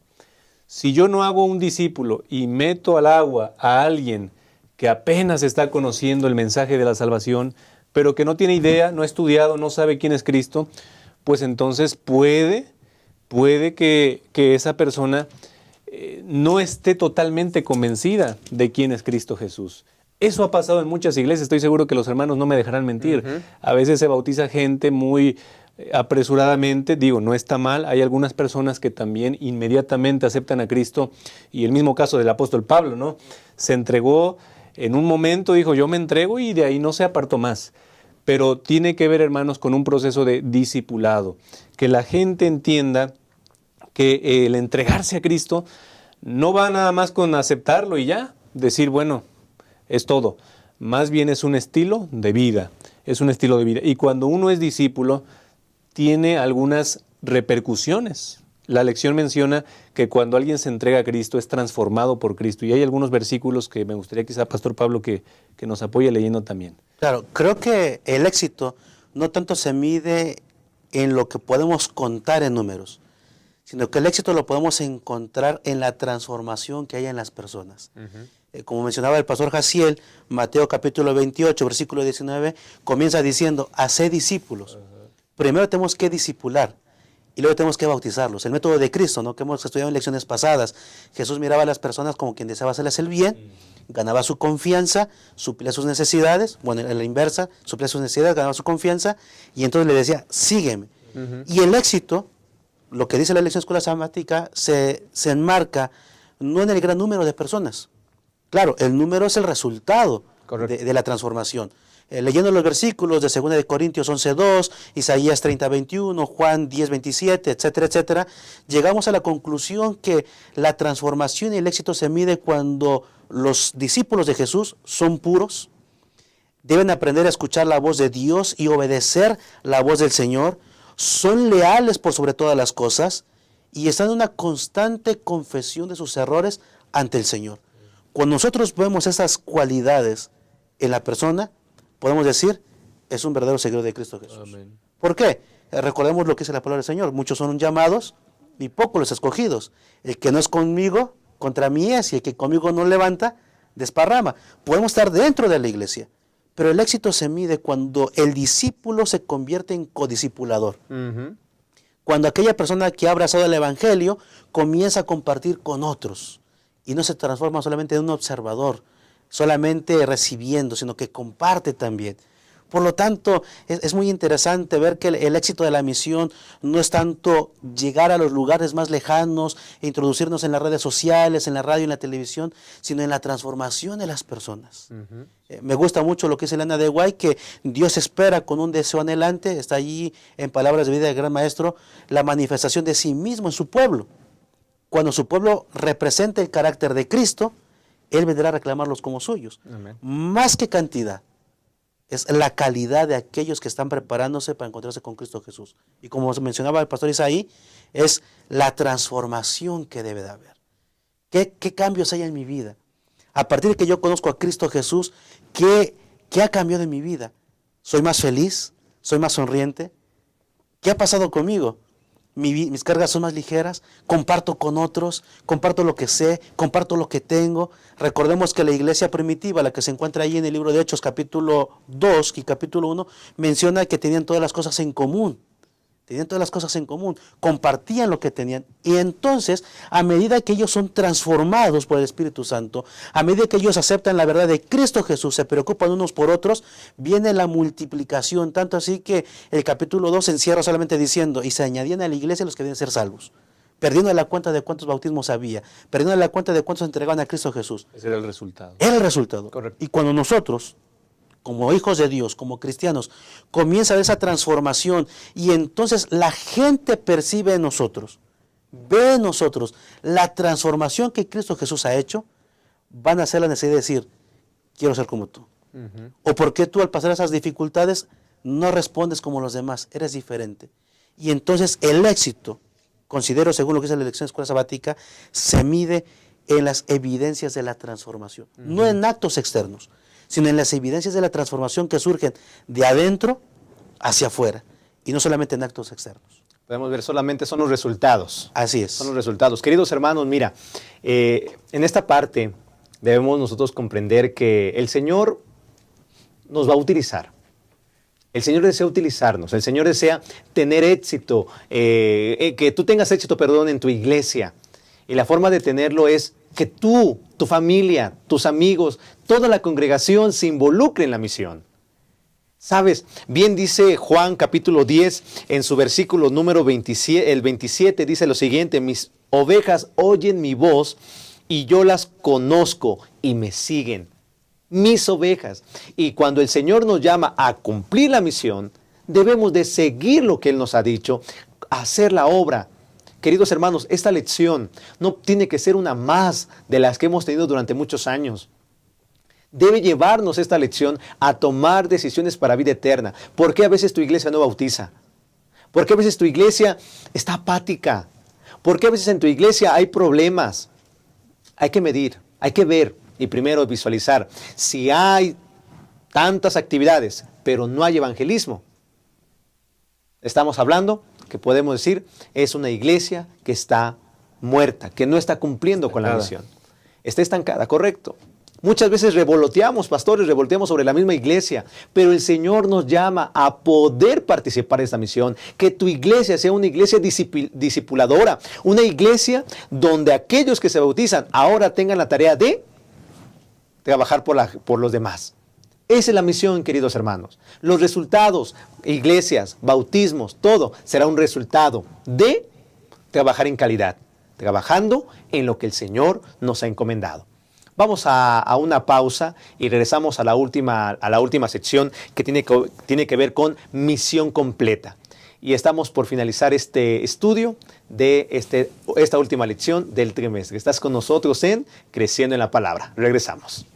Si yo no hago un discípulo y meto al agua a alguien que apenas está conociendo el mensaje de la salvación, pero que no tiene idea, no ha estudiado, no sabe quién es Cristo, pues entonces puede que esa persona no esté totalmente convencida de quién es Cristo Jesús. Eso ha pasado en muchas iglesias, estoy seguro que los hermanos no me dejarán mentir. A veces se bautiza gente muy apresuradamente, digo, no está mal, hay algunas personas que también inmediatamente aceptan a Cristo, y el mismo caso del apóstol Pablo, ¿no? Se entregó en un momento, dijo, yo me entrego y de ahí no se apartó más. Pero tiene que ver, hermanos, con un proceso de discipulado, que la gente entienda que el entregarse a Cristo no va nada más con aceptarlo y ya, decir, bueno, es todo. Más bien es un estilo de vida, es un estilo de vida. Y cuando uno es discípulo, tiene algunas repercusiones. La lección menciona que cuando alguien se entrega a Cristo es transformado por Cristo. Y hay algunos versículos que me gustaría quizá, Pastor Pablo, que nos apoye leyendo también. Claro, creo que el éxito no tanto se mide en lo que podemos contar en números, sino que el éxito lo podemos encontrar en la transformación que hay en las personas. Como mencionaba el pastor Jaciel, Mateo capítulo 28, versículo 19, comienza diciendo, haced discípulos. Primero tenemos que discipular y luego tenemos que bautizarlos. El método de Cristo, ¿no?, que hemos estudiado en lecciones pasadas. Jesús miraba a las personas como quien deseaba hacerles el bien, ganaba su confianza, suplía sus necesidades, bueno, en la inversa, suplía sus necesidades, ganaba su confianza, y entonces le decía, sígueme. Y el éxito, lo que dice la lección escuela sabática, se enmarca no en el gran número de personas. Claro, el número es el resultado de la transformación. Leyendo los versículos de 2 de Corintios 11:2, Isaías 30:21, Juan 10:27, etcétera, etcétera, llegamos a la conclusión que la transformación y el éxito se mide cuando los discípulos de Jesús son puros, deben aprender a escuchar la voz de Dios y obedecer la voz del Señor, son leales por sobre todas las cosas y están en una constante confesión de sus errores ante el Señor. Cuando nosotros vemos esas cualidades en la persona, podemos decir, es un verdadero seguidor de Cristo Jesús. Amén. ¿Por qué? Recordemos lo que dice la palabra del Señor. Muchos son llamados y pocos los escogidos. El que no es conmigo, contra mí es, y el que conmigo no levanta, desparrama. Podemos estar dentro de la iglesia, pero el éxito se mide cuando el discípulo se convierte en codiscipulador. Cuando aquella persona que ha abrazado el evangelio comienza a compartir con otros y no se transforma solamente en un observador, solamente recibiendo, sino que comparte también. Por lo tanto, es muy interesante ver que el éxito de la misión no es tanto llegar a los lugares más lejanos, e introducirnos en las redes sociales, en la radio, en la televisión, sino en la transformación de las personas. Me gusta mucho lo que dice Elena de White, que Dios espera con un deseo anhelante, está allí en Palabras de Vida del Gran Maestro, la manifestación de sí mismo en su pueblo. Cuando su pueblo represente el carácter de Cristo, Él vendrá a reclamarlos como suyos. Amén. Más que cantidad, es la calidad de aquellos que están preparándose para encontrarse con Cristo Jesús. Y como mencionaba el pastor Isaí, es la transformación que debe de haber. ¿Qué cambios hay en mi vida? A partir de que yo conozco a Cristo Jesús, ¿qué ha cambiado en mi vida? ¿Soy más feliz? ¿Soy más sonriente? ¿Qué ha pasado conmigo? Mis cargas son más ligeras, comparto con otros, comparto lo que sé, comparto lo que tengo. Recordemos que la iglesia primitiva, la que se encuentra ahí en el libro de Hechos, capítulo 2 y capítulo 1, menciona que tenían todas las cosas en común. Tenían todas las cosas en común, compartían lo que tenían. Y entonces, a medida que ellos son transformados por el Espíritu Santo, a medida que ellos aceptan la verdad de Cristo Jesús, se preocupan unos por otros, viene la multiplicación. Tanto así que el capítulo 2 se encierra solamente diciendo, y se añadían a la iglesia los que debían ser salvos. Perdiendo la cuenta de cuántos bautismos había, perdiendo la cuenta de cuántos entregaban a Cristo Jesús. Ese era el resultado. Era el resultado. Correcto. Y cuando nosotros, como hijos de Dios, como cristianos, comienza esa transformación y entonces la gente percibe en nosotros, ve en nosotros la transformación que Cristo Jesús ha hecho, van a hacer la necesidad de decir, quiero ser como tú. O por qué tú al pasar esas dificultades no respondes como los demás, eres diferente. Y entonces el éxito, considero según lo que dice la lección de escuela sabática, se mide en las evidencias de la transformación, no en actos externos, sino en las evidencias de la transformación que surgen de adentro hacia afuera, y no solamente en actos externos. Podemos ver, solamente son los resultados. Así es. Son los resultados. Queridos hermanos, mira, en esta parte debemos nosotros comprender que el Señor nos va a utilizar. El Señor desea utilizarnos, el Señor desea tener éxito, que tú tengas éxito, en tu iglesia. Y la forma de tenerlo es que tú, tu familia, tus amigos, toda la congregación se involucre en la misión. ¿Sabes? Bien dice Juan capítulo 10 en su versículo número 27, el 27 dice lo siguiente, mis ovejas oyen mi voz y yo las conozco y me siguen. Mis ovejas. Y cuando el Señor nos llama a cumplir la misión, debemos de seguir lo que Él nos ha dicho, hacer la obra. Queridos hermanos, esta lección no tiene que ser una más de las que hemos tenido durante muchos años. Debe llevarnos esta lección a tomar decisiones para vida eterna. ¿Por qué a veces tu iglesia no bautiza? ¿Por qué a veces tu iglesia está apática? ¿Por qué a veces en tu iglesia hay problemas? Hay que medir, hay que ver y primero visualizar. Si hay tantas actividades, pero no hay evangelismo, estamos hablando que podemos decir es una iglesia que está muerta, que no está cumpliendo con la misión. Está estancada, correcto. Muchas veces revoloteamos, pastores, revoloteamos sobre la misma iglesia, pero el Señor nos llama a poder participar en esta misión, que tu iglesia sea una iglesia discipuladora, una iglesia donde aquellos que se bautizan ahora tengan la tarea de trabajar por los demás. Esa es la misión, queridos hermanos. Los resultados, iglesias, bautismos, todo será un resultado de trabajar en calidad, trabajando en lo que el Señor nos ha encomendado. Vamos a una pausa y regresamos a la última sección que tiene que ver con misión completa. Y estamos por finalizar este estudio de esta última lección del trimestre. Estás con nosotros en Creciendo en la Palabra. Regresamos.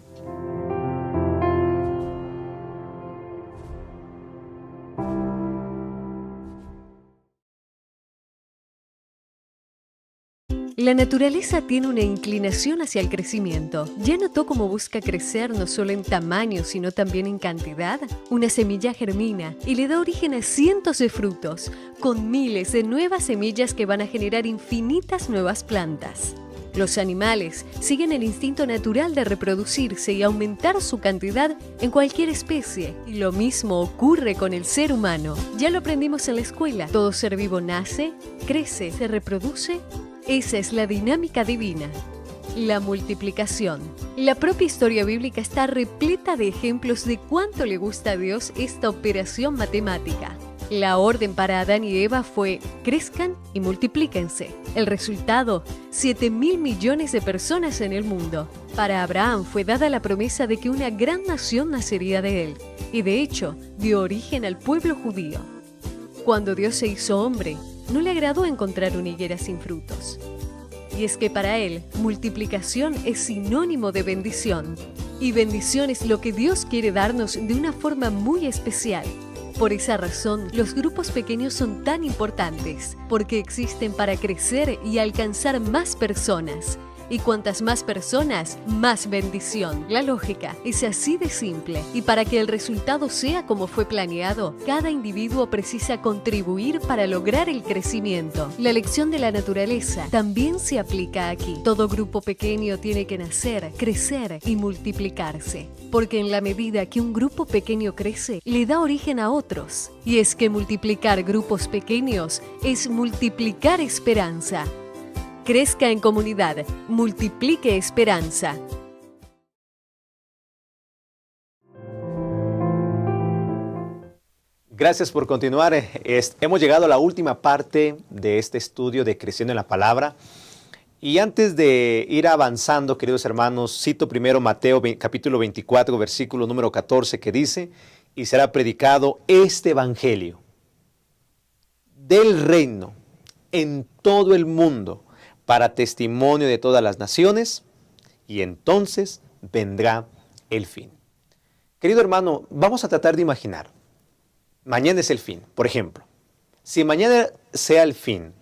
La naturaleza tiene una inclinación hacia el crecimiento. ¿Ya notó cómo busca crecer no solo en tamaño, sino también en cantidad? Una semilla germina y le da origen a cientos de frutos, con miles de nuevas semillas que van a generar infinitas nuevas plantas. Los animales siguen el instinto natural de reproducirse y aumentar su cantidad en cualquier especie. Y lo mismo ocurre con el ser humano. Ya lo aprendimos en la escuela. Todo ser vivo nace, crece, se reproduce. Esa es la dinámica divina. la multiplicación. La propia historia bíblica está repleta de ejemplos de cuánto le gusta a Dios esta operación matemática. La orden para Adán y Eva fue: crezcan y multiplíquense. El resultado: 7.000 millones de personas en el mundo. Para Abraham fue dada la promesa de que una gran nación nacería de él, y de hecho dio origen al pueblo judío. Cuando Dios se hizo hombre, no le agradó encontrar una higuera sin frutos. Y es que para él, multiplicación es sinónimo de bendición. Y bendición es lo que Dios quiere darnos de una forma muy especial. Por esa razón, los grupos pequeños son tan importantes, porque existen para crecer y alcanzar más personas. Y cuantas más personas, más bendición. La lógica es así de simple. Y para que el resultado sea como fue planeado, cada individuo precisa contribuir para lograr el crecimiento. La lección de la naturaleza también se aplica aquí. Todo grupo pequeño tiene que nacer, crecer y multiplicarse. Porque en la medida que un grupo pequeño crece, le da origen a otros. Y es que multiplicar grupos pequeños es multiplicar esperanza. Crezca en comunidad, multiplique esperanza. Gracias por continuar. Hemos llegado a la última parte de este estudio de Creciendo en la Palabra. Y antes de ir avanzando, queridos hermanos, cito primero Mateo capítulo 24, versículo número 14, que dice: y será predicado este evangelio del reino en todo el mundo, para testimonio de todas las naciones, y entonces vendrá el fin. Querido hermano, vamos a tratar de imaginar. Mañana es el fin, por ejemplo. Si mañana sea el fin,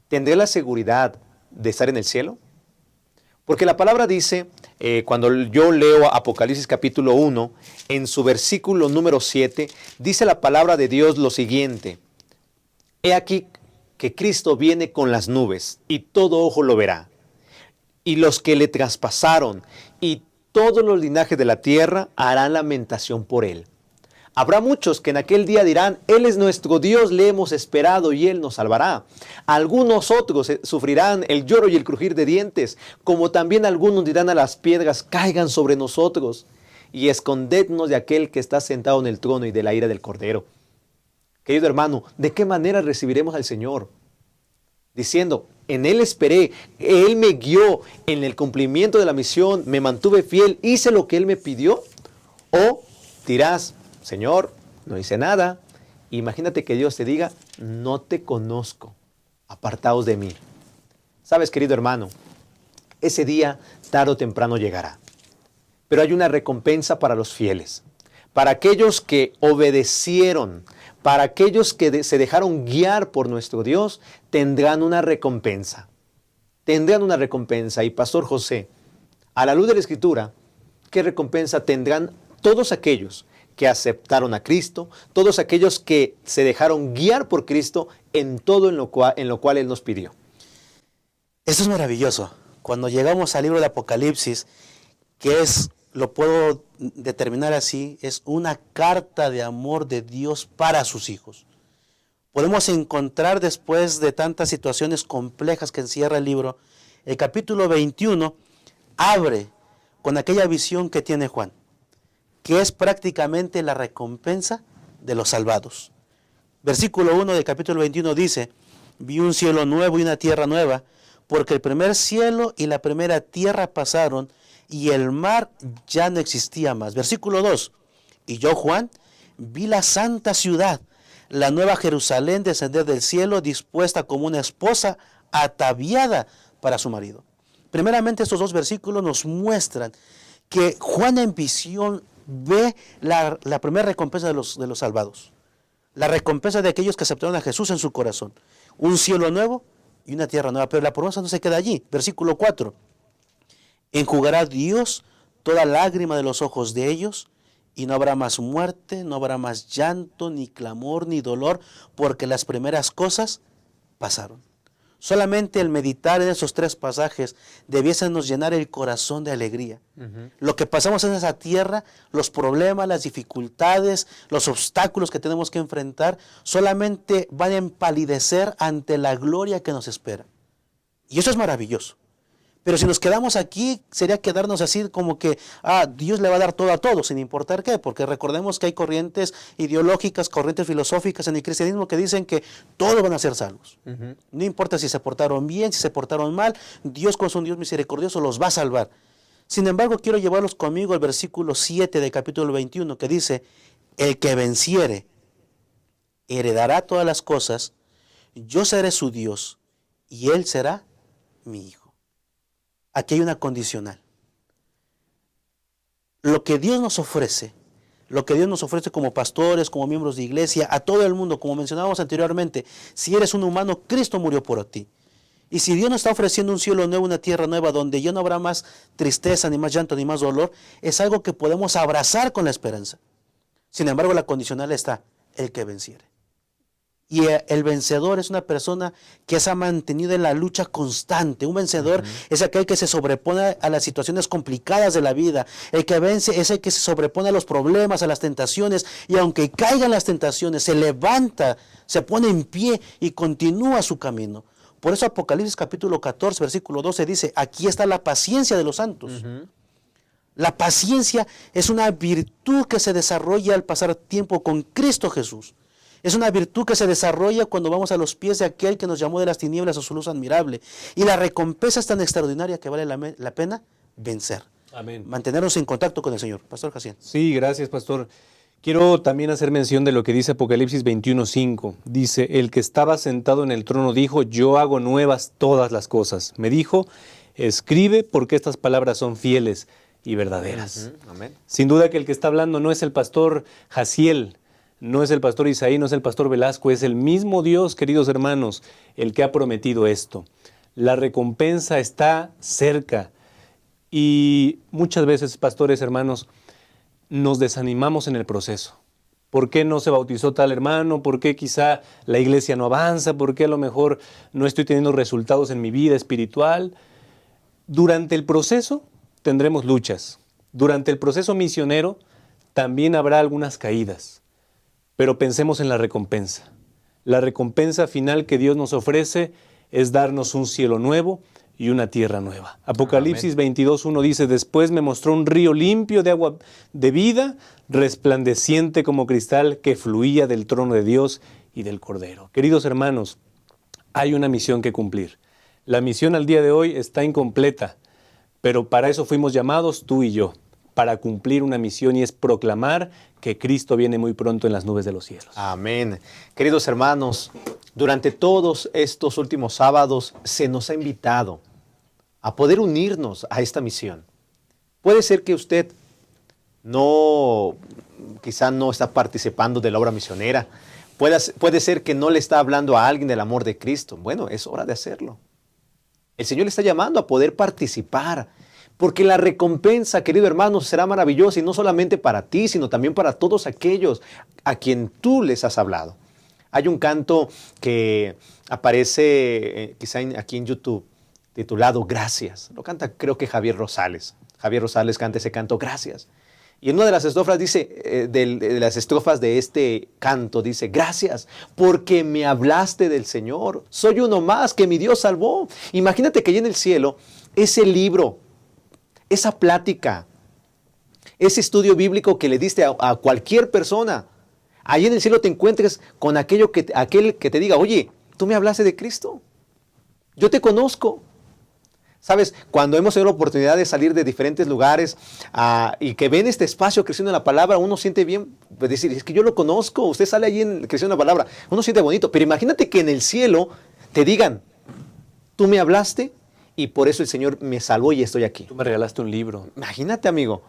¿tendré la seguridad de estar en el cielo? Porque la palabra dice, cuando yo leo Apocalipsis capítulo 1, en su versículo número 7, dice la palabra de Dios lo siguiente: he aquí que Cristo viene con las nubes, y todo ojo lo verá, y los que le traspasaron, y todos los linajes de la tierra harán lamentación por él. Habrá muchos que en aquel día dirán: Él es nuestro Dios, le hemos esperado y Él nos salvará. Algunos otros sufrirán el lloro y el crujir de dientes, como también algunos dirán a las piedras: caigan sobre nosotros, y escondednos de aquel que está sentado en el trono y de la ira del Cordero. Querido hermano, ¿de qué manera recibiremos al Señor? Diciendo: en Él esperé, Él me guió en el cumplimiento de la misión, me mantuve fiel, hice lo que Él me pidió. O dirás: Señor, no hice nada. Imagínate que Dios te diga: no te conozco, apartaos de mí. Sabes, querido hermano, ese día tarde o temprano llegará. Pero hay una recompensa para los fieles, para aquellos que obedecieron, para aquellos que se dejaron guiar por nuestro Dios. Tendrán una recompensa. Tendrán una recompensa. Y Pastor José, a la luz de la Escritura, ¿qué recompensa tendrán todos aquellos que aceptaron a Cristo, todos aquellos que se dejaron guiar por Cristo en todo en lo cual Él nos pidió? Esto es maravilloso. Cuando llegamos al libro de Apocalipsis, que es, lo puedo determinar así, es una carta de amor de Dios para sus hijos. Podemos encontrar, después de tantas situaciones complejas que encierra el libro, el capítulo 21 abre con aquella visión que tiene Juan, que es prácticamente la recompensa de los salvados. Versículo 1 del capítulo 21 dice: vi un cielo nuevo y una tierra nueva, porque el primer cielo y la primera tierra pasaron, y el mar ya no existía más. Versículo 2, y yo, Juan, vi la santa ciudad, la nueva Jerusalén, descender del cielo, dispuesta como una esposa ataviada para su marido. Primeramente, estos dos versículos nos muestran que Juan en visión ve la primera recompensa de los salvados. La recompensa de aquellos que aceptaron a Jesús en su corazón. Un cielo nuevo y una tierra nueva. Pero la promesa no se queda allí. Versículo 4. Enjugará Dios toda lágrima de los ojos de ellos, y no habrá más muerte, no habrá más llanto, ni clamor, ni dolor, porque las primeras cosas pasaron. Solamente el meditar en esos tres pasajes debiésemos llenar el corazón de alegría. Lo que pasamos en esa tierra, los problemas, las dificultades, los obstáculos que tenemos que enfrentar, solamente van a empalidecer ante la gloria que nos espera. Y eso es maravilloso. Pero si nos quedamos aquí, sería quedarnos así como que, Dios le va a dar todo a todos, sin importar qué, porque recordemos que hay corrientes ideológicas, corrientes filosóficas en el cristianismo que dicen que todos van a ser salvos. No importa si se portaron bien, si se portaron mal, Dios con su Dios misericordioso los va a salvar. Sin embargo, quiero llevarlos conmigo al versículo 7 del capítulo 21, que dice, el que venciere, heredará todas las cosas, yo seré su Dios, y él será mi hijo. Aquí hay una condicional. Lo que Dios nos ofrece como pastores, como miembros de iglesia, a todo el mundo, como mencionábamos anteriormente, si eres un humano, Cristo murió por ti. Y si Dios nos está ofreciendo un cielo nuevo, una tierra nueva, donde ya no habrá más tristeza, ni más llanto, ni más dolor, es algo que podemos abrazar con la esperanza. Sin embargo, la condicional está, el que venciere. Y el vencedor es una persona que se ha mantenido en la lucha constante. Un vencedor es aquel que se sobrepone a las situaciones complicadas de la vida. El que vence es el que se sobrepone a los problemas, a las tentaciones. Y aunque caigan las tentaciones, se levanta, se pone en pie y continúa su camino. Por eso Apocalipsis capítulo 14, versículo 12 dice, aquí está la paciencia de los santos. La paciencia es una virtud que se desarrolla al pasar tiempo con Cristo Jesús. Es una virtud que se desarrolla cuando vamos a los pies de aquel que nos llamó de las tinieblas a su luz admirable. Y la recompensa es tan extraordinaria que vale la pena vencer. Amén. Mantenernos en contacto con el Señor. Pastor Jaciel. Sí, gracias, pastor. Quiero también hacer mención de lo que dice Apocalipsis 21:5. Dice, el que estaba sentado en el trono dijo, yo hago nuevas todas las cosas. Me dijo, escribe porque estas palabras son fieles y verdaderas. Amén. Sin duda que el que está hablando no es el pastor Jaciel, no es el pastor Isaí, no es el pastor Velasco, es el mismo Dios, queridos hermanos, el que ha prometido esto. La recompensa está cerca y muchas veces, pastores, hermanos, nos desanimamos en el proceso. ¿Por qué no se bautizó tal hermano? ¿Por qué quizá la iglesia no avanza? ¿Por qué a lo mejor no estoy teniendo resultados en mi vida espiritual? Durante el proceso tendremos luchas. Durante el proceso misionero también habrá algunas caídas. Pero pensemos en la recompensa. La recompensa final que Dios nos ofrece es darnos un cielo nuevo y una tierra nueva. Apocalipsis 22:1 dice, después me mostró un río limpio de agua de vida, resplandeciente como cristal, que fluía del trono de Dios y del Cordero. Queridos hermanos, hay una misión que cumplir. La misión al día de hoy está incompleta, pero para eso fuimos llamados tú y yo, para cumplir una misión, y es proclamar que Cristo viene muy pronto en las nubes de los cielos. Amén. Queridos hermanos, durante todos estos últimos sábados se nos ha invitado a poder unirnos a esta misión. Puede ser que usted quizá no está participando de la obra misionera. Puede ser que no le está hablando a alguien del amor de Cristo. Bueno, es hora de hacerlo. El Señor le está llamando a poder participar, porque la recompensa, querido hermano, será maravillosa, y no solamente para ti, sino también para todos aquellos a quien tú les has hablado. Hay un canto que aparece quizá aquí en YouTube, titulado Gracias. Lo canta, creo que Javier Rosales. Javier Rosales canta ese canto, Gracias. Y en una de las estrofas dice, de las estrofas de este canto, dice, gracias porque me hablaste del Señor. Soy uno más que mi Dios salvó. Imagínate que allí en el cielo, ese libro, esa plática, ese estudio bíblico que le diste a cualquier persona, allí en el cielo te encuentres con aquel que te diga, oye, tú me hablaste de Cristo. Yo te conozco. ¿Sabes? Cuando hemos tenido la oportunidad de salir de diferentes lugares y que ven este espacio creciendo en la palabra, uno siente bien, pues decir, es que yo lo conozco, usted sale allí creciendo en la palabra, uno siente bonito, pero imagínate que en el cielo te digan, tú me hablaste y por eso el Señor me salvó y estoy aquí. Tú me regalaste un libro. Imagínate, amigo.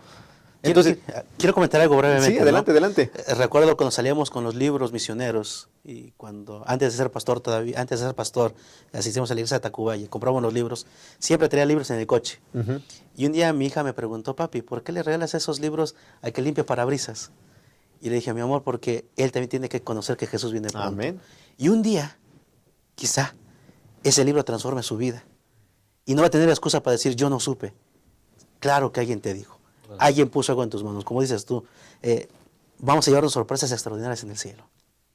Entonces, quiero comentar algo brevemente. Sí, adelante, adelante. Recuerdo cuando salíamos con los libros misioneros y antes de ser pastor, asistimos a la iglesia de Tacubaya, compramos los libros, siempre tenía libros en el coche. Y un día mi hija me preguntó, papi, ¿por qué le regalas esos libros al que limpia parabrisas? Y le dije, mi amor, porque él también tiene que conocer que Jesús viene pronto. Amén. Y un día, quizá, ese libro transforme su vida. Y no va a tener excusa para decir, yo no supe. Claro que alguien te dijo. Alguien puso algo en tus manos. Como dices tú, vamos a llevarnos sorpresas extraordinarias en el cielo.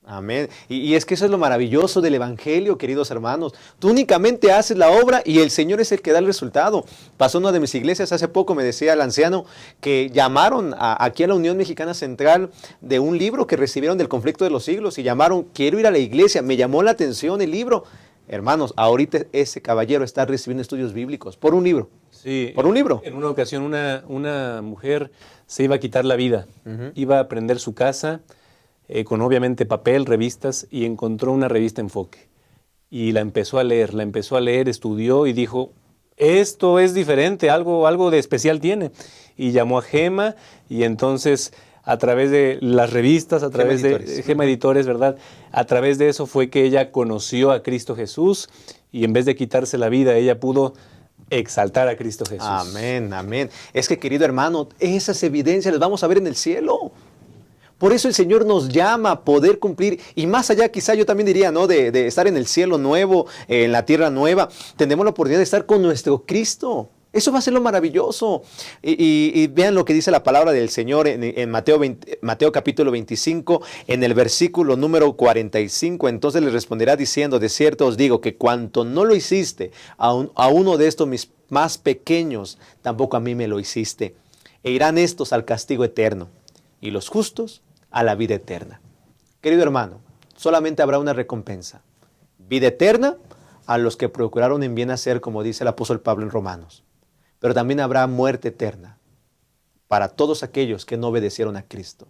Amén. Y es que eso es lo maravilloso del Evangelio, queridos hermanos. Tú únicamente haces la obra y el Señor es el que da el resultado. Pasó en una de mis iglesias hace poco, me decía el anciano, que llamaron aquí a la Unión Mexicana Central de un libro que recibieron del conflicto de los siglos y llamaron, quiero ir a la iglesia. Me llamó la atención el libro. Hermanos, ahorita ese caballero está recibiendo estudios bíblicos por un libro. Sí, por un libro. En una ocasión una mujer se iba a quitar la vida. Iba a prender su casa con obviamente papel, revistas, y encontró una revista Enfoque. Y la empezó a leer, estudió y dijo, esto es diferente, algo de especial tiene. Y llamó a Gema, y entonces a través de las revistas, a través de Gema Editores, ¿verdad? A través de eso fue que ella conoció a Cristo Jesús, y en vez de quitarse la vida, ella pudo exaltar a Cristo Jesús. Amén, amén. Es que, querido hermano, esas evidencias las vamos a ver en el cielo. Por eso el Señor nos llama a poder cumplir, y más allá quizá yo también diría, ¿no? De estar en el cielo nuevo, en la tierra nueva, tendremos la oportunidad de estar con nuestro Cristo. Eso va a ser lo maravilloso. Y vean lo que dice la palabra del Señor en Mateo capítulo 25, en el versículo número 45. Entonces le responderá diciendo, de cierto os digo que cuanto no lo hiciste a uno de estos mis más pequeños, tampoco a mí me lo hiciste. E irán estos al castigo eterno, y los justos a la vida eterna. Querido hermano, solamente habrá una recompensa. Vida eterna a los que procuraron en bien hacer, como dice el apóstol Pablo en Romanos. Pero también habrá muerte eterna para todos aquellos que no obedecieron a Cristo.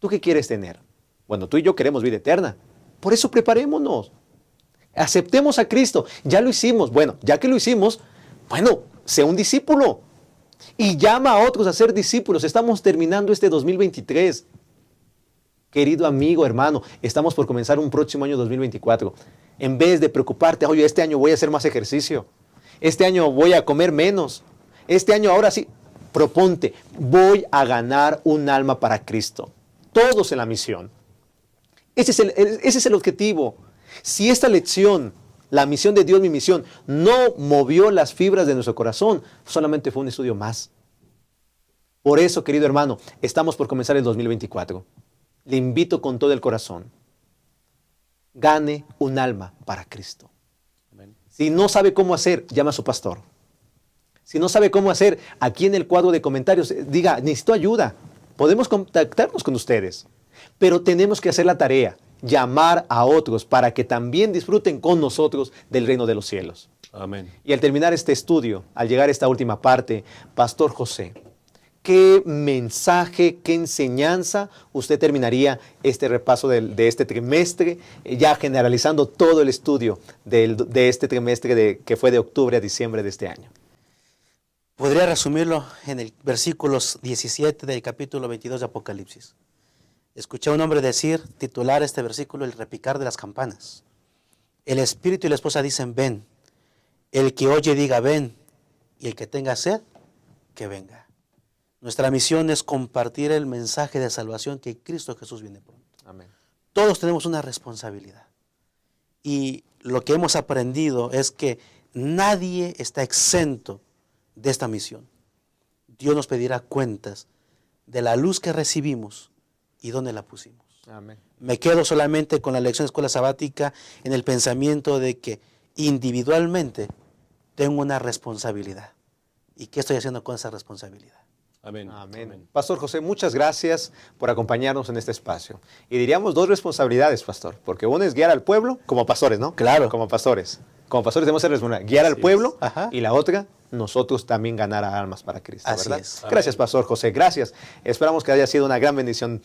¿Tú qué quieres tener? Bueno, tú y yo queremos vida eterna. Por eso preparémonos. Aceptemos a Cristo. Ya lo hicimos. Bueno, ya que lo hicimos, bueno, sea un discípulo. Y llama a otros a ser discípulos. Estamos terminando este 2023. Querido amigo, hermano, estamos por comenzar un próximo año 2024. En vez de preocuparte, oye, este año voy a hacer más ejercicio. Este año voy a comer menos. Este año, ahora sí, proponte, voy a ganar un alma para Cristo. Todos en la misión. Ese es el objetivo. Si esta lección, la misión de Dios, mi misión, no movió las fibras de nuestro corazón, solamente fue un estudio más. Por eso, querido hermano, estamos por comenzar el 2024. Le invito con todo el corazón. Gane un alma para Cristo. Amén. Si no sabe cómo hacer, llama a su pastor. Si no sabe cómo hacer, aquí en el cuadro de comentarios, diga, necesito ayuda. Podemos contactarnos con ustedes. Pero tenemos que hacer la tarea, llamar a otros para que también disfruten con nosotros del reino de los cielos. Amén. Y al terminar este estudio, al llegar a esta última parte, Pastor José, ¿qué mensaje, qué enseñanza usted terminaría este repaso de este trimestre, ya generalizando todo el estudio de este trimestre que fue de octubre a diciembre de este año? Podría resumirlo en el versículos 17 del capítulo 22 de Apocalipsis. Escuché a un hombre titular este versículo, el repicar de las campanas. El espíritu y la esposa dicen, ven. El que oye diga, ven. Y el que tenga sed, que venga. Nuestra misión es compartir el mensaje de salvación que Cristo Jesús viene pronto. Amén. Todos tenemos una responsabilidad. Y lo que hemos aprendido es que nadie está exento de esta misión. Dios nos pedirá cuentas de la luz que recibimos y dónde la pusimos. Amén. Me quedo solamente con la lección de escuela sabática en el pensamiento de que individualmente tengo una responsabilidad. ¿Y qué estoy haciendo con esa responsabilidad? Amén. Amén. Amén. Pastor José, muchas gracias por acompañarnos en este espacio. Y diríamos dos responsabilidades, pastor, porque uno es guiar al pueblo como pastores, ¿no? Claro. Como pastores. Como pastores debemos ser responsables, guiar al pueblo. Ajá. Y la otra, nosotros también ganar a almas para Cristo, Así ¿verdad? es. Gracias, Pastor José, gracias. Esperamos que haya sido una gran bendición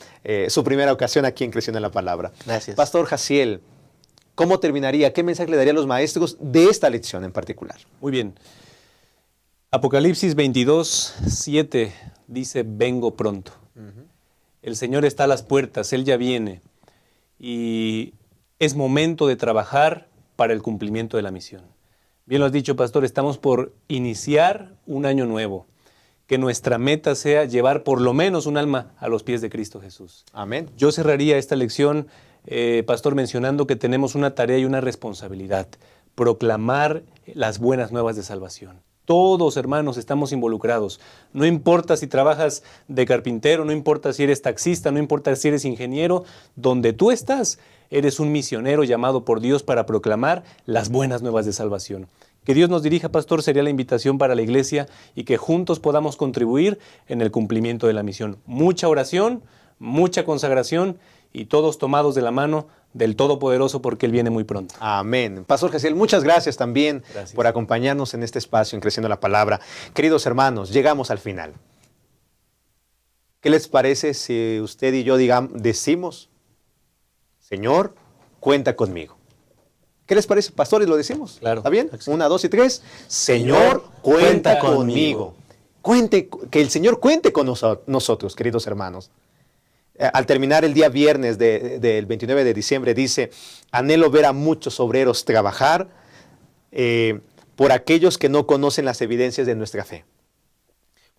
su primera ocasión aquí en Creciendo en la Palabra. Gracias. Pastor Jaciel, ¿cómo terminaría? ¿Qué mensaje le daría a los maestros de esta lección en particular? Muy bien. Apocalipsis 22, 7 dice, vengo pronto. El Señor está a las puertas, Él ya viene. Y es momento de trabajar para el cumplimiento de la misión. Bien lo has dicho, pastor, estamos por iniciar un año nuevo. Que nuestra meta sea llevar por lo menos un alma a los pies de Cristo Jesús. Amén. Yo cerraría esta lección, pastor, mencionando que tenemos una tarea y una responsabilidad. Proclamar las buenas nuevas de salvación. Todos, hermanos, estamos involucrados. No importa si trabajas de carpintero, no importa si eres taxista, no importa si eres ingeniero, donde tú estás, eres un misionero llamado por Dios para proclamar las buenas nuevas de salvación. Que Dios nos dirija, pastor, sería la invitación para la iglesia y que juntos podamos contribuir en el cumplimiento de la misión. Mucha oración, mucha consagración y todos tomados de la mano del Todopoderoso, porque Él viene muy pronto. Amén. Pastor Jaciel, muchas gracias también Gracias. por acompañarnos en este espacio en Creciendo la Palabra. Queridos hermanos, llegamos al final. ¿Qué les parece si usted y yo decimos, Señor, cuenta conmigo? ¿Qué les parece, pastores? ¿Lo decimos? Claro. ¿Está bien? 1, 2 y 3. Señor, cuenta conmigo. Que el Señor cuente con nosotros, queridos hermanos. Al terminar el día viernes del 29 de diciembre dice, anhelo ver a muchos obreros trabajar por aquellos que no conocen las evidencias de nuestra fe.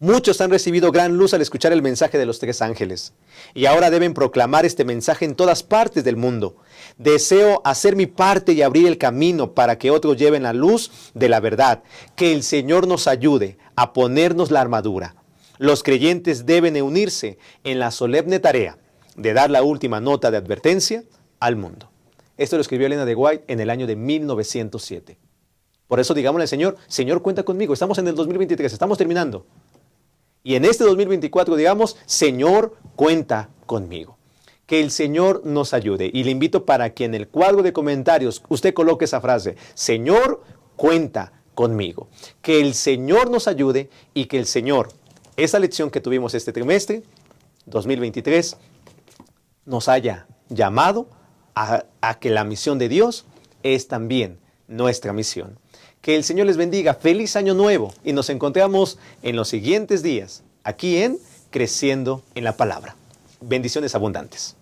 Muchos han recibido gran luz al escuchar el mensaje de los 3 ángeles y ahora deben proclamar este mensaje en todas partes del mundo. Deseo hacer mi parte y abrir el camino para que otros lleven la luz de la verdad. Que el Señor nos ayude a ponernos la armadura. Los creyentes deben unirse en la solemne tarea de dar la última nota de advertencia al mundo. Esto lo escribió Elena de White en el año de 1907. Por eso digámosle al Señor, Señor, cuenta conmigo. Estamos en el 2023, estamos terminando. Y en este 2024 digamos, Señor, cuenta conmigo. Que el Señor nos ayude. Y le invito para que en el cuadro de comentarios usted coloque esa frase, Señor, cuenta conmigo. Que el Señor nos ayude y que el Señor, esa lección que tuvimos este trimestre, 2023, nos haya llamado a que la misión de Dios es también nuestra misión. Que el Señor les bendiga. Feliz año nuevo. Y nos encontramos en los siguientes días, aquí en Creciendo en la Palabra. Bendiciones abundantes.